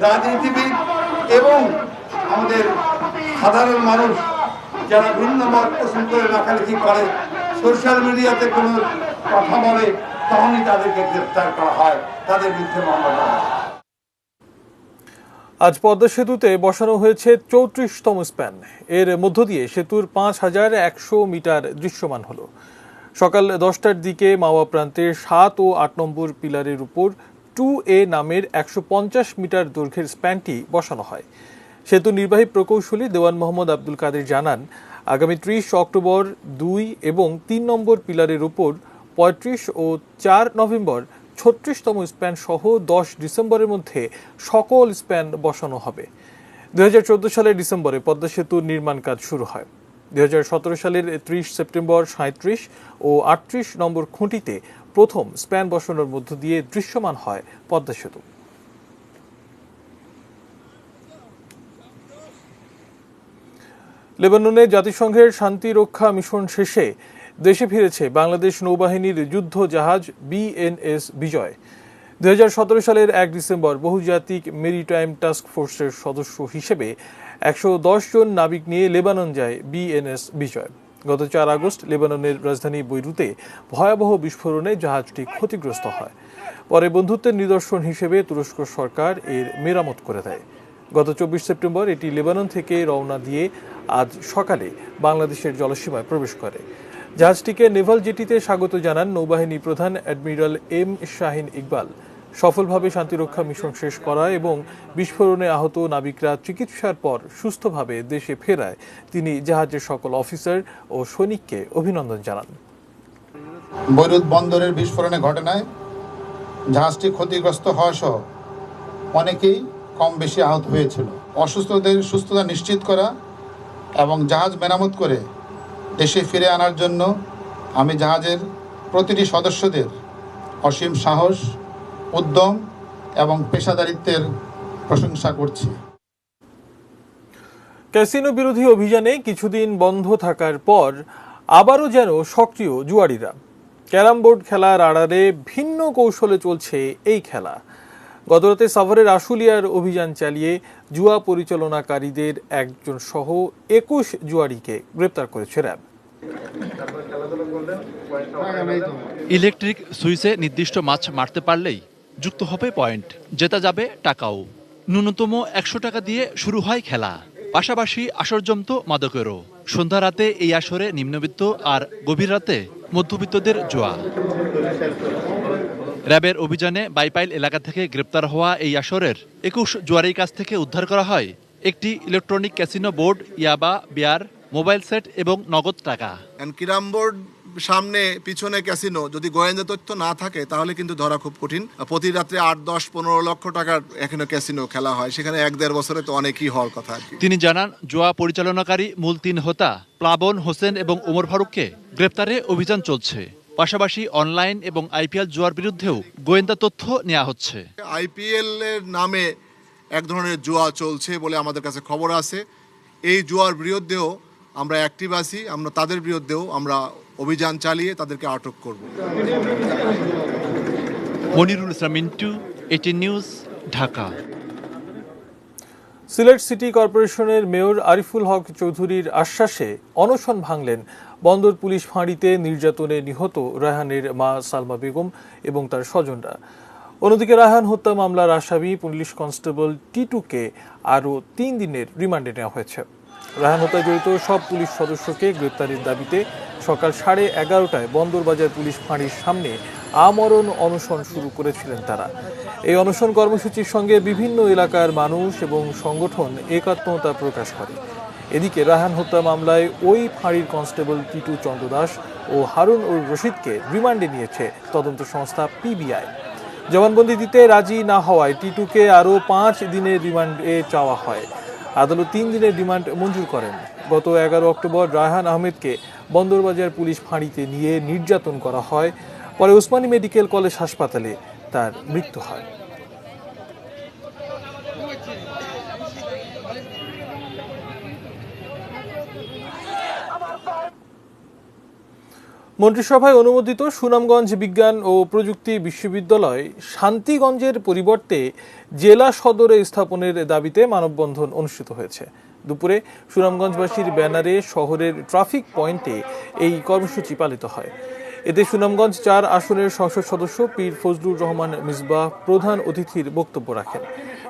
রাজনীতিবিদ এবং আমাদের সাধারণ মানুষ যারা ভিন্ন মত পোষণ করে লেখালেখি করে, সোশ্যাল মিডিয়াতে কোনো কথা বলে, তখনই তাদেরকে গ্রেফতার করা হয়, তাদের বিরুদ্ধে মামলা করা হয়। আজ পদ্মা সেতুতে বসানো হয়েছে 34তম স্প্যান। এর মধ্য দিয়ে সেতুর 5100 মিটার দৃশ্যমান হলো। সকাল 10টার দিকে মাওয়া প্রান্তে 7 ও 8 নম্বর পিলারের উপর 2A নামের 150 মিটার দৈর্ঘ্যের স্প্যানটি বসানো হয়। সেতু নির্বাহী প্রকৌশলী দেওয়ান মোহাম্মদ আব্দুল কাদের জানান, আগামী 30 অক্টোবর 2 এবং 3 নম্বর পিলারের উপর 35 ও 4 নভেম্বর 36তম স্প্যান সহ 10 ডিসেম্বরের মধ্যে সকল স্প্যান বসানো হবে। 2014 সালের ডিসেম্বরে পদ্মা সেতুর নির্মাণ কাজ শুরু হয়। 2017 সালের 30 সেপ্টেম্বর 37 ও 38 নম্বর খুঁটিতে প্রথম স্প্যান বসানোর মধ্য দিয়ে দৃশ্যমান হয় পদ্মা সেতু। লেবাননে জাতিসংঘের শান্তি রক্ষা মিশন শেষে দেশে ফিরেছে বাংলাদেশ নৌবাহিনীর যুদ্ধ জাহাজ বিএনএস বিজয়। 2017 সালের 1 ডিসেম্বর বহুজাতিক মেরিটাইম টাস্ক ফোর্সের সদস্য হিসেবে 110 জন নাবিক নিয়ে লেবানন যায় বিএনএস বিজয়। গত 4 আগস্ট লেবাননের রাজধানী বৈরুতে ভয়াবহ বিস্ফোরণে জাহাজটি ক্ষতিগ্রস্ত হয়। পরে বন্ধুত্বের নিদর্শন হিসেবে তুরস্ক সরকার এর মেরামত করে দেয়। গত 24 সেপ্টেম্বর এটি লেবানন থেকে রওনা দিয়ে আজ সকালে বাংলাদেশের জলসীমায় প্রবেশ করে। জাহাজটিকে নেভাল জেটিতে স্বাগত জানান নৌবাহিনী প্রধান অ্যাডমিরাল এম শাহিন ইকবাল। সফলভাবে শান্তিরক্ষা মিশন শেষ করা এবং বিস্ফোরণে আহত নাবিকরা চিকিৎসার পর সুস্থভাবে দেশে ফেরায় তিনি জাহাজের সকল অফিসার ও সৈনিককে অভিনন্দন জানান। বৈরুত বন্দরের বিস্ফোরণের ঘটনায় জাহাজটি ক্ষতিগ্রস্ত হওয়া সহ অনেকেই কম বেশি আহত হয়েছিল। অসুস্থদের সুস্থতা নিশ্চিত করা এবং জাহাজ মেরামত করে দেশে ফিরে আনার জন্য আমি জাহাজের প্রতিটি সদস্যদের অসীম সাহস, উদ্যম এবং পেশাদারিত্বের প্রশংসা করছি। ক্যাসিনো বিরোধী অভিযানে কিছুদিন বন্ধ থাকার পর আবারও যেন সক্রিয় জুয়ারিরা। ক্যারাম বোর্ড খেলার আড়ালে ভিন্ন কৌশলে চলছে এই খেলা। গতরাতে সাভারের আশুলিয়ার অভিযান চালিয়ে জুয়া পরিচালনাকারীদের একজন সহ 21 জুয়ারিকে গ্রেপ্তার করেছে র্যাব। ইলেকট্রিক সুইচে নির্দিষ্ট মাছ মারতে পারলেই যুক্ত হবে পয়েন্ট, জেতা যাবে টাকাও। ন্যূনতম 100 টাকা দিয়ে শুরু হয় খেলা, পাশাপাশি আসর জমত মাদকেরও। সন্ধ্যা রাতে এই আসরে নিম্নবিত্ত আর গভীর রাতে মধ্যবিত্তদের জুয়া। র্যাবের অভিযানে বাইপাইল এলাকা থেকে গ্রেপ্তার হওয়া এই আসরের 21 জুয়ারির কাছ থেকে উদ্ধার করা হয় একটি ইলেকট্রনিক ক্যাসিনো বোর্ড, ইয়াবা, বিয়ার, মোবাইল সেট এবং নগদ টাকা। ক্যারাম বোর্ড সামনে পিছনে ক্যাসিনো, যদি গোয়েন্দা তথ্য না থাকে তাহলে কিন্তু ধরা খুব কঠিন। প্রতি রাত্রে 8, 10, 15 লক্ষ টাকার এখানে ক্যাসিনো খেলা হয়, সেখানে 1-1.5 বছরে তো অনেকই হওয়ার কথা আর কি। তিনি জানান, জুয়া পরিচালনাকারী মূল 3 হোতা প্লাবন, হোসেন এবং ওমর ফারুককে গ্রেপ্তারে অভিযান চলছে। পাশাপাশি অনলাইন এবং আইপিএল জুয়ার বিরুদ্ধেও গোয়েন্দা তথ্য নেওয়া হচ্ছে। আইপিএল এর নামে এক ধরনের জুয়া চলছে বলে আমাদের কাছে খবর আছে। এই জুয়ার বিরুদ্ধেও আমরা অ্যাক্টিভ আছি, আমরা তাদের বিরুদ্ধেও আমরা অভিযান চালিয়ে তাদেরকে আটক করব। Monirul Islam Mintu, ATN news, Dhaka. Sylhet city কর্পোরেশনের মেয়র আরিফুল হক চৌধুরীর আশ্বাসে অনশন ভাঙলেন বন্দর পুলিশ ফাঁড়িতে নির্যাতনে নিহত রায়হানের মা সালমা বেগম এবং তার স্বজনরা। অন্যদিকে রায়হান হত্যা মামলার আসামি পুলিশ কনস্টেবল টিটুকে আরও 3 দিনের রিমান্ডে নেওয়া হয়েছে। রায়হান হত্যায় জড়িত সব পুলিশ সদস্যকে গ্রেপ্তারের দাবিতে সকাল 11:30টায় বন্দরবাজার পুলিশ ফাঁড়ির সামনে আমরণ অনশন শুরু করেছিলেন তারা। এই অনশন কর্মসূচির সঙ্গে বিভিন্ন এলাকার মানুষ এবং সংগঠন একাত্মতা প্রকাশ করে। এদিকে রায়হান হত্যা মামলায় ওই ফাঁড়ির কনস্টেবল টিটু চন্দ্র দাস ও হারুন উর রশিদকে রিমান্ডে নিয়েছে তদন্ত সংস্থা পিবিআই। জবানবন্দি দিতে রাজি না হওয়ায় টিটুকে আরও 5 দিনের রিমান্ডে চাওয়া হয়। আদালত 3 দিনের রিমান্ড মঞ্জুর করেন। গত 11 অক্টোবর রায়হান আহমেদকে বন্দরবাজার পুলিশ ফাঁড়িতে নিয়ে নির্যাতন করা হয়। পরে ওসমানী মেডিকেল কলেজ হাসপাতালে তার মৃত্যু হয়। মন্ত্রিসভায় অনুমোদিত সুনামগঞ্জ বিজ্ঞান ও প্রযুক্তি বিশ্ববিদ্যালয় শান্তিগঞ্জের পরিবর্তে জেলা সদরে স্থাপনের দাবিতে মানববন্ধন অনুষ্ঠিত হয়েছে। দুপুরে সুনামগঞ্জবাসীর ব্যানারে শহরের ট্রাফিক পয়েন্টে এই কর্মসূচি পালিত হয়। এতে সুনামগঞ্জ 4 আসনের সংসদ সদস্য পীর ফজলুর রহমান মিসবাহ প্রধান অতিথির বক্তব্য রাখেন।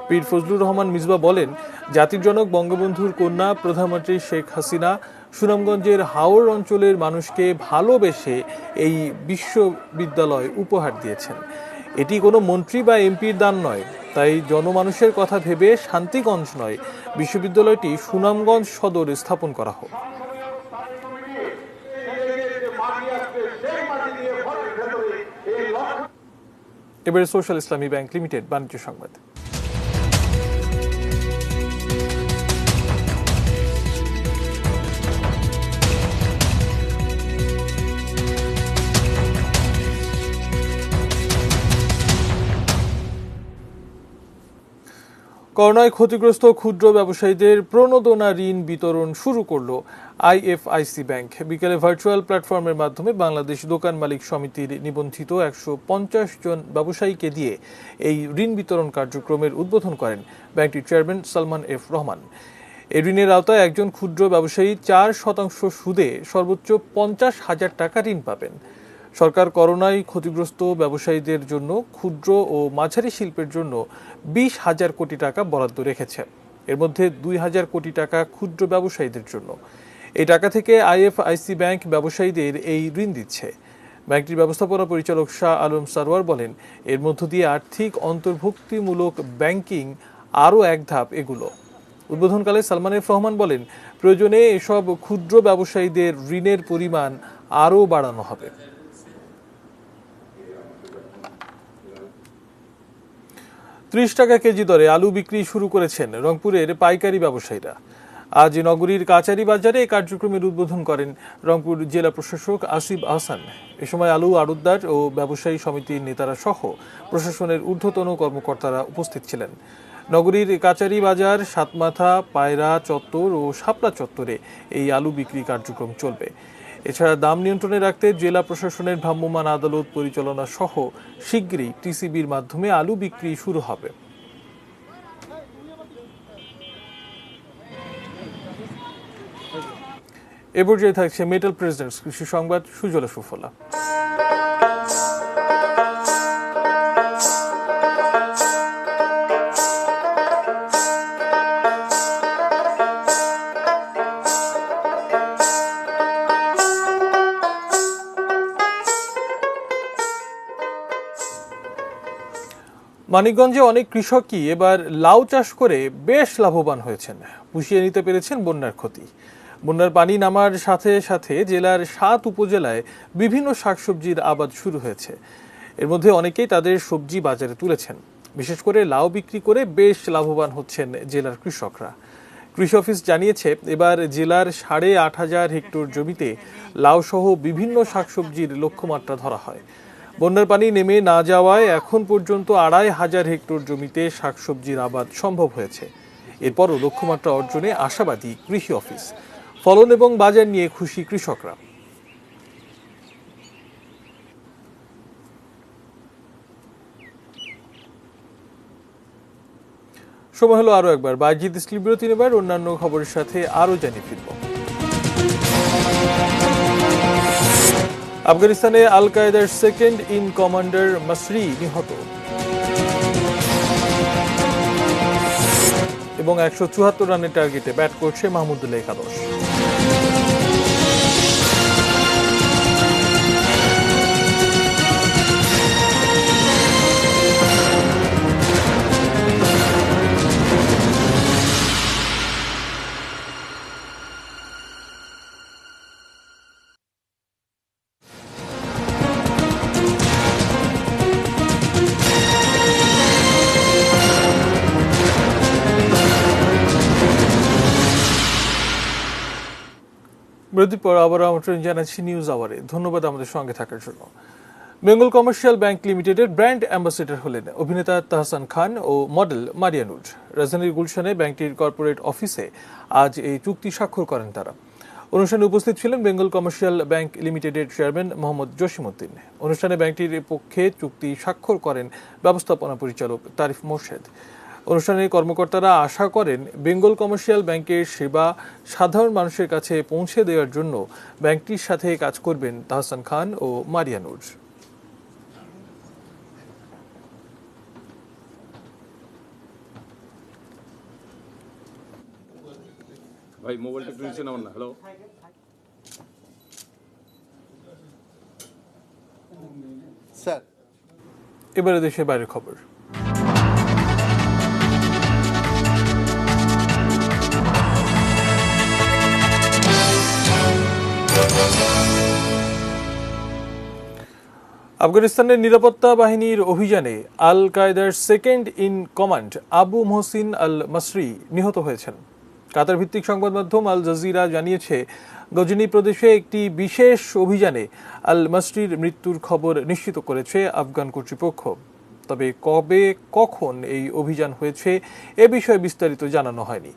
পীর ফজলুর রহমান মিসবাহ বলেন, জাতির জনক বঙ্গবন্ধুর কন্যা প্রধানমন্ত্রী শেখ হাসিনা সুনামগঞ্জের হাওর অঞ্চলের মানুষকে ভালোবেসে এই বিশ্ববিদ্যালয় উপহার দিয়েছেন। এটি কোনো মন্ত্রী বা এমপির দান নয়, তাই জনমানুষের কথা ভেবে শান্তিগঞ্জ নয়, বিশ্ববিদ্যালয়টি সুনামগঞ্জ সদর স্থাপন করা হোক। এবারে সোশ্যাল ইসলামী ব্যাংক লিমিটেড বাণিজ্য সংবাদ। করোনায় ক্ষতিগ্রস্ত ক্ষুদ্র ব্যবসায়ীদের প্রণোদনা ঋণ বিতরণ শুরু করল আইএফআইসি ব্যাংক। বিকেলে ভার্চুয়াল প্ল্যাটফর্মের মাধ্যমে বাংলাদেশ দোকান মালিক সমিতির নিবন্ধিত 150 জন ব্যবসায়ীকে দিয়ে এই ঋণ বিতরণ কার্যক্রমের উদ্বোধন করেন ব্যাংকটির চেয়ারম্যান সালমান এফ রহমান। এই ঋণের আওতায় একজন ক্ষুদ্র ব্যবসায়ী 4% সুদে সর্বোচ্চ 50,000 টাকা ঋণ পাবেন। সরকার করোনায় ক্ষতিগ্রস্ত ব্যবসায়ীদের জন্য ক্ষুদ্র ও মাঝারি শিল্পের জন্য 20,000 কোটি টাকা বরাদ্দ রেখেছে। এর মধ্যে 2,000 কোটি টাকা ক্ষুদ্র ব্যবসায়ীদের জন্য। এই টাকা থেকে আইএফআইসি ব্যাংক ব্যবসায়ীদের এই ঋণ দিচ্ছে। ব্যাংকটির ব্যবস্থাপনা পরিচালক শাহ আলম সারওয়ার বলেন, এর মধ্য দিয়ে আর্থিক অন্তর্ভুক্তিমূলক ব্যাংকিং আরও এক ধাপ এগুলো। উদ্বোধনকালে সালমান এফ রহমান বলেন, প্রয়োজনে এসব ক্ষুদ্র ব্যবসায়ীদের ঋণের পরিমাণ আরও বাড়ানো হবে। ত্রিশ টাকা কেজি দরে আলু বিক্রি শুরু করেছেন রংপুরের পাইকারি ব্যবসায়ীরা। আজ নগরীর কাচারি বাজারে এই কার্যক্রমের উদ্বোধন করেন রংপুর জেলা প্রশাসক আসিফ আহসান। এ সময় আলু আড়তদার ও ব্যবসায়ী সমিতির নেতারা সহ প্রশাসনের ঊর্ধ্বতন কর্মকর্তারা উপস্থিত ছিলেন। নগরীর কাচারি বাজার, সাতমাথা, পায়রা চত্বর ও শাপলা চত্বরে এই আলু বিক্রি কার্যক্রম চলবে। এছাড়া দাম নিয়ন্ত্রণে রাখতে জেলা প্রশাসনের ভ্রাম্যমাণ আদালত পরিচালনা সহ শিগগিরই টিসিবির মাধ্যমে আলু বিক্রি শুরু হবে। এ পর্যায়ে থাকছে মেটাল প্রেসিডেন্টস কৃষি সংবাদ, সুজলা সুফলা। মানিকগঞ্জে অনেক কৃষকই এবার লাউ চাষ করে বেশ লাভবান হয়েছেন। পুষিয়ে নিতে পেরেছেন বন্যার ক্ষতি। বন্যার পানি নামার সাথে সাথে জেলার ৭ উপজেলায় বিভিন্ন শাকসবজির আবাদ শুরু হয়েছে। এর মধ্যে অনেকেই তাদের সবজি বাজারে তুলেছেন। বিশেষ করে লাউ বিক্রি করে বেশ লাভবান হচ্ছেন জেলার কৃষকরা। কৃষি অফিস জানিয়েছে, এবার জেলার ৮,৫০০ হেক্টর জমিতে লাউ সহ বিভিন্ন শাকসবজির লক্ষ্যমাত্রা ধরা হয়। বন্যার পানি নেমে না যাওয়ায় এখন পর্যন্ত ২৫০০ হেক্টর জমিতে শাকসবজির আবাদ সম্ভব হয়েছে। এরপরও লক্ষ্যমাত্রা অর্জনে আশাবাদী কৃষি অফিস। ফলন এবং বাজার নিয়ে খুশি কৃষকরা। সময় হলো আরো একবার বাজিদ স্লিপ বিরতি নেবার, অন্যান্য খবরের সাথে আরো জানিয়ে ফিরব। আফগানিস্তানে আল কায়েদার সেকেন্ড ইন কমান্ডার মাসরি নিহত এবং ১৭৪ রানের টার্গেটে ব্যাট করছে মাহমুদুল্লাহ একাদশ। বিরতির পর আবার আমন্ত্রণ জানাচ্ছি নিউজ আওয়ারে। ধন্যবাদ আমাদের সঙ্গে থাকার জন্য। বেঙ্গল কমার্শিয়াল ব্যাংক লিমিটেডের ব্র্যান্ড অ্যাম্বাসেডর হলেন অভিনেতা তাহসান খান ও মডেল মারিয়া নুর। রাজধানীর গুলশানে ব্যাংকটির কর্পোরেট অফিসে আজ এই চুক্তি স্বাক্ষর করেন তারা। অনুষ্ঠানে উপস্থিত ছিলেন বেঙ্গল কমার্শিয়াল ব্যাংক লিমিটেডের চেয়ারম্যান মোহাম্মদ জসিমউদ্দিন। অনুষ্ঠানে ব্যাংকটির পক্ষে চুক্তি স্বাক্ষর করেন ব্যবস্থাপনা পরিচালক তারিফ মোর্শেদ। অনুষ্ঠানে কর্মকর্তারা আশা করেন, বেঙ্গল কমার্শিয়াল ব্যাংকের সেবা সাধারণ মানুষের কাছে পৌঁছে দেওয়ার জন্য ব্যাংকটির সাথে কাজ করবেন তাহসান খান ও মারিয়া নুর। ভাই মোবাইলটা একটু নিচে নামান না। Hello sir. এবারে দেশের বাইরের খবর। আফগানিস্তানের নিরাপত্তা বাহিনীর অভিযানে আল কায়েদার second in command Abu Mohsin Al Masri নিহত হয়েছেন। কাতার ভিত্তিক সংবাদ মাধ্যম আল জাজিরা জানিয়েছে, গজনি প্রদেশে একটি বিশেষ অভিযানে আল মাসরির মৃত্যুর খবর নিশ্চিত করেছে আফগান কর্তৃপক্ষ। তবে কবে কখন এই অভিযান হয়েছে এ বিষয়ে বিস্তারিত জানানো হয়নি।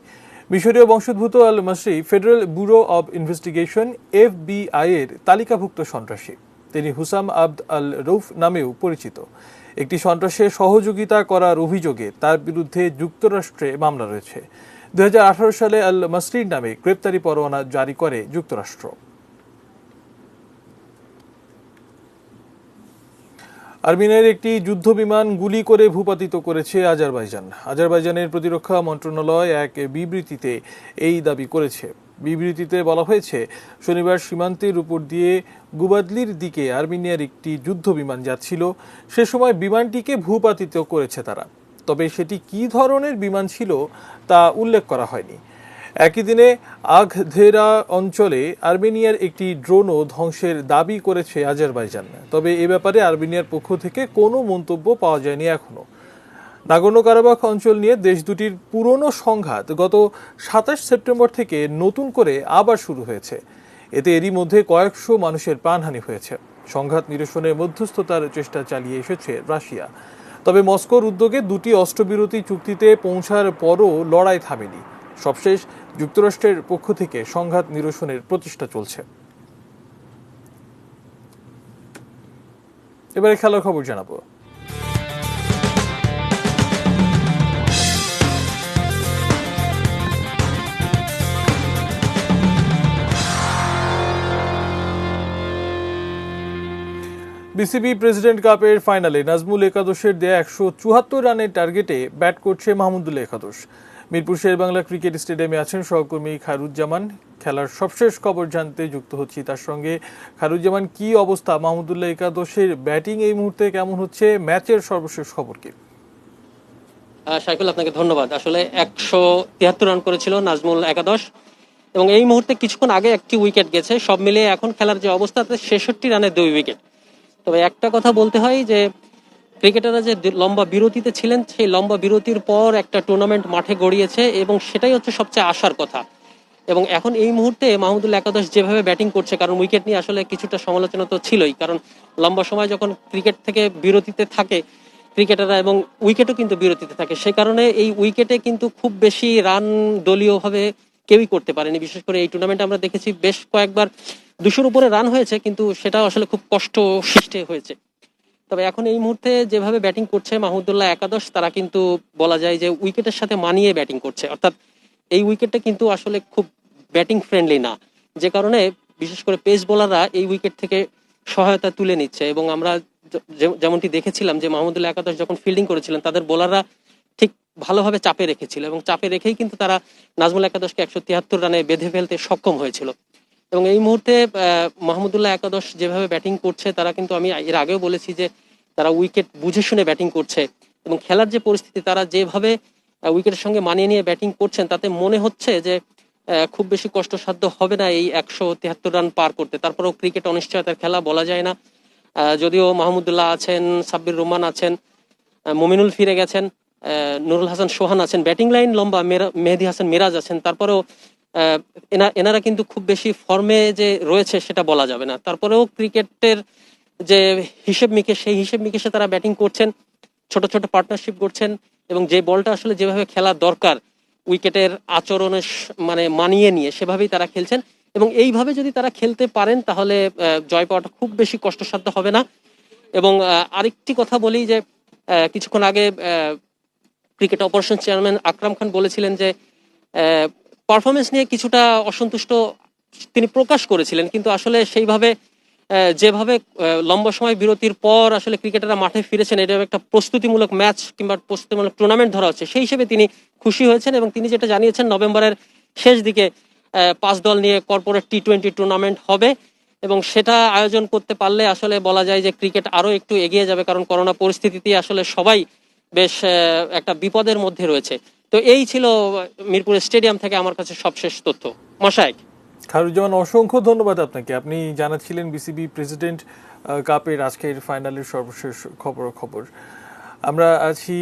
মিশরীয় বংশোদ্ভূত Al Masri federal bureau of investigation FBI এর তালিকাভুক্ত সন্ত্রাসী। তিনি হুসাম আবদ আল রৌফ নামেও পরিচিত। একটি সন্ত্রাসে সহযোগিতা করার অভিযোগে তার বিরুদ্ধে যুক্তরাষ্ট্রে মামলা রয়েছে। ২০১৮ সালে আল মাসরির নামে গ্রেপ্তারি পরোয়ানা জারি করে যুক্তরাষ্ট্র। আর্মেনিয়ার একটি যুদ্ধ বিমান গুলি করে ভূপাতিত করেছে আজারবাইজান। আজারবাইজানের প্রতিরক্ষা মন্ত্রণালয় এক বিবৃতিতে এই দাবি করেছে। বিবৃতিতে বলা হয়েছে, শনিবার সীমান্তের উপর দিয়ে গুবাদলির দিকে আর্মেনিয়ার একটি যুদ্ধ বিমান যাচ্ছিল। সে সময় বিমানটিকে ভূপাতিত করেছে তারা। তবে সেটি কী ধরনের বিমান ছিল তা উল্লেখ করা হয়নি। একই দিনে আঘধেরা অঞ্চলে আর্মেনিয়ার একটি ড্রোনও ধ্বংসের দাবি করেছে আজারবাইজান। তবে এ ব্যাপারে আর্মেনিয়ার পক্ষ থেকে কোনো মন্তব্য পাওয়া যায়নি এখনো। নাগোর্নো কারাবাখ অঞ্চল নিয়ে দেশ দুটির পুরনো সংঘাত গত ২৭ সেপ্টেম্বর থেকে নতুন করে আবার শুরু হয়েছে। এতে এরই মধ্যে কয়েকশো মানুষের প্রাণহানি হয়েছে। সংঘাত নিরসনে মধ্যস্থতার চেষ্টা চালিয়ে এসেছে রাশিয়া। তবে মস্কোর উদ্যোগে দুটি অস্ত্রবিরতি চুক্তিতে পৌঁছার পরও লড়াই থামেনি। সবশেষ যুক্তরাষ্ট্রের পক্ষ থেকে সংঘাত নিরসনের প্রচেষ্টা চলছে। এবারে খেলার খবর জানাবো। বিসিবি প্রেসিডেন্ট কাপের ফাইনালে নাজমুল একাদশের দেয়া ১৭৪ রানের টার্গেটে ব্যাট করছে মাহমুদুল্লাহ একাদশ। মিরপুর শেরেবাংলা ক্রিকেট স্টেডিয়ামে আছেন সহকর্মী খায়রুজ্জামান। খেলার সবশেষ খবর জানতে যুক্ত হচ্ছি তার সঙ্গে। খায়রুজ্জামান, কি অবস্থা মাহমুদুল্লাহ একাদশের ব্যাটিং এই মুহূর্তে কেমন হচ্ছে? ম্যাচের সর্বশেষ খবর কি? সাইফুল, আপনাকে ধন্যবাদ। আসলে ১৭৩ রান করেছিল নাজমুল একাদশ এবং এই মুহূর্তে কিছুক্ষণ আগে একটি উইকেট গেছে। সব মিলিয়ে এখন খেলার যে অবস্থা, ৬৬ রানে ২ উইকেট। তবে একটা কথা বলতে হয় যে ক্রিকেটাররা যে লম্বা বিরতিতে ছিলেন, সেই লম্বা বিরতির পর একটা টুর্নামেন্ট মাঠে গড়িয়েছে এবং সেটাই হচ্ছে সবচেয়ে আশার কথা। এবং এখন এই মুহূর্তে মাহমুদুল্লাহ একাদশ যেভাবে ব্যাটিং করছে, কারণ উইকেট নিয়ে আসলে কিছুটা সমালোচনা তো ছিলই, কারণ লম্বা সময় যখন ক্রিকেট থেকে বিরতিতে থাকে ক্রিকেটাররা এবং উইকেটও কিন্তু বিরতিতে থাকে, সে কারণে এই উইকেটে কিন্তু খুব বেশি রান দলীয়ভাবে কেউই করতে পারেনি। বিশেষ করে এই টুর্নামেন্টে আমরা দেখেছি বেশ কয়েকবার ২০০-র উপরে রান হয়েছে, কিন্তু সেটা আসলে খুব কষ্ট সৃষ্টে হয়েছে। তবে এখন এই মুহূর্তে যেভাবে ব্যাটিং করছে মাহমুদুল্লাহ একাদশ, তারা কিন্তু বলা যায় যে উইকেটের সাথে মানিয়ে ব্যাটিং করছে। অর্থাৎ এই উইকেটটা কিন্তু আসলে খুব ব্যাটিং ফ্রেন্ডলি না, যে কারণে বিশেষ করে পেস বোলাররা এই উইকেট থেকে সহায়তা তুলে নিচ্ছে। এবং আমরা যেমনটি দেখেছিলাম যে মাহমুদুল্লাহ একাদশ যখন ফিল্ডিং করেছিলেন, তাদের বোলাররা ঠিক ভালোভাবে চাপে রেখেছিল এবং চাপে রেখেই কিন্তু তারা নাজমুল একাদশকে ১৭৩ রানে বেঁধে ফেলতে সক্ষম হয়েছিল। এবং এই মুহূর্তে মাহমুদুল্লাহ একাদশ যেভাবে ব্যাটিং করছে, তারা কিন্তু, আমি এর আগেও বলেছি যে তারা উইকেট বুঝে শুনে ব্যাটিং করছে এবং খেলার যে পরিস্থিতি, তারা যেভাবে উইকেটের সঙ্গে মানিয়ে নিয়ে ব্যাটিং করছেন, তাতে মনে হচ্ছে যে খুব বেশি কষ্টসাধ্য হবে না এই ১৭৩ রান পার করতে। তারপরেও ক্রিকেট অনিশ্চয়তার খেলা, বলা যায় না। যদিও মাহমুদুল্লাহ আছেন, সাব্বির রহমান আছেন, মুমিনুল ফিরে গেছেন, নুরুল হাসান সোহান আছেন, ব্যাটিং লাইন লম্বা, মেহেদি হাসান মিরাজ আছেন, তারপরেও এনারা কিন্তু খুব বেশি ফর্মে যে রয়েছে সেটা বলা যাবে না। তারপরেও ক্রিকেটের যে হিসেব নিকেশ, সেই হিসেব নিকেশে তারা ব্যাটিং করছেন, ছোট ছোট পার্টনারশিপ করছেন এবং যে বলটা আসলে যেভাবে খেলা দরকার উইকেটের আচরণের মানিয়ে নিয়ে, সেভাবেই তারা খেলছেন। এবং এইভাবে যদি তারা খেলতে পারেন, তাহলে জয় পাওয়াটা খুব বেশি কষ্টসাধ্য হবে না। এবং আরেকটি কথা বলি যে কিছুক্ষণ আগে cricket operation chairman Akram Khan বলেছিলেন যে পারফরমেন্স নিয়ে কিছুটা অসন্তুষ্ট তিনি প্রকাশ করেছিলেন, কিন্তু আসলে সেইভাবে যেভাবে লম্বা সময় বিরতির পর আসলে ক্রিকেটাররা মাঠে ফিরেছেন, এটা একটা প্রস্তুতিমূলক ম্যাচ কিংবা প্রস্তুতিমূলক টুর্নামেন্ট ধরা হচ্ছে, সেই হিসেবে তিনি খুশি হয়েছেন। এবং তিনি যেটা জানিয়েছেন, নভেম্বরের শেষ দিকে 5 দল নিয়ে কর্পোরেট টি-20 টুর্নামেন্ট হবে এবং সেটা আয়োজন করতে পারলে আসলে বলা যায় যে ক্রিকেট আরো একটু এগিয়ে যাবে, কারণ করোনা পরিস্থিতিতে আসলে সবাই বেশ একটা বিপদের মধ্যে রয়েছে। তো এই ছিল মিরপুর স্টেডিয়াম থেকে আমার কাছে সবশেষ তথ্য। মাশায়েক। খায়রুজ্জামান, অসংখ্য ধন্যবাদ আপনাকে। আপনি জানাচ্ছিলেন বিসিবি প্রেসিডেন্ট কাপের আজকের ফাইনালের সর্বশেষ খবর। আমরা আছি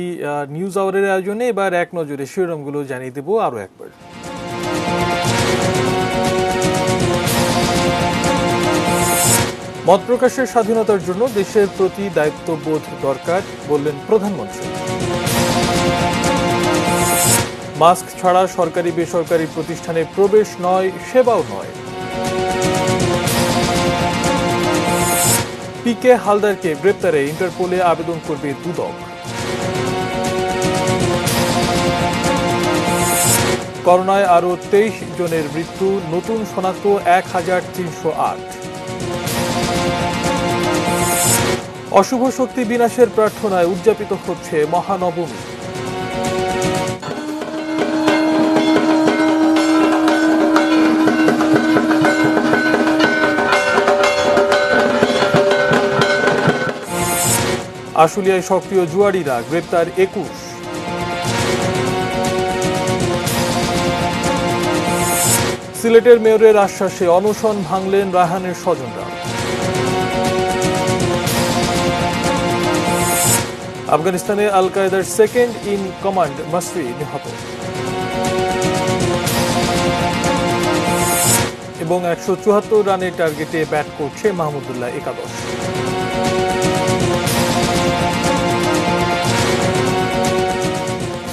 নিউজ আওয়ারের আয়োজনে। এবার এক নজরে শিরোনামগুলো জানিয়ে দেব আরও একবার। মত প্রকাশের স্বাধীনতার জন্য দেশের প্রতি দায়িত্ববোধ দরকার, বললেন প্রধানমন্ত্রী। মাস্ক ছাড়া সরকারি বেসরকারি প্রতিষ্ঠানে প্রবেশ নয়, সেবাও নয়। পিকে হালদারকে গ্রেপ্তারে ইন্টারপোলে আবেদন করবে দুদক। করোনায় আরও 23 জনের মৃত্যু, নতুন শনাক্ত 1308। অশুভ শক্তি বিনাশের প্রার্থনায় উদযাপিত হচ্ছে মহানবমী। আশুলিয়ায় সক্রিয় জুয়াড়িরা, গ্রেপ্তার 21। সিলেটের মেয়রের আশ্বাসে অনশন ভাঙলেন রায়হানের স্বজনরা। আফগানিস্তানে আল কায়েদার সেকেন্ড ইন কমান্ড মাসরি নিহত। এবং 174 রানের টার্গেটে ব্যাট করছে মাহমুদুল্লাহ একাদশ।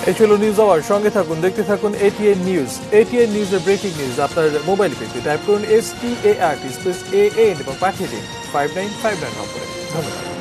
এই ছিল নিউজ আওয়ার। সঙ্গে থাকুন, দেখতে থাকুন এটিএন নিউজ। এটিএন নিউজের ব্রেকিং নিউজ আপনার মোবাইল পেতে টাইপ করুন START স্পেস AN এবং পাঠিয়ে দিন 5959 নম্বরে। ধন্যবাদ।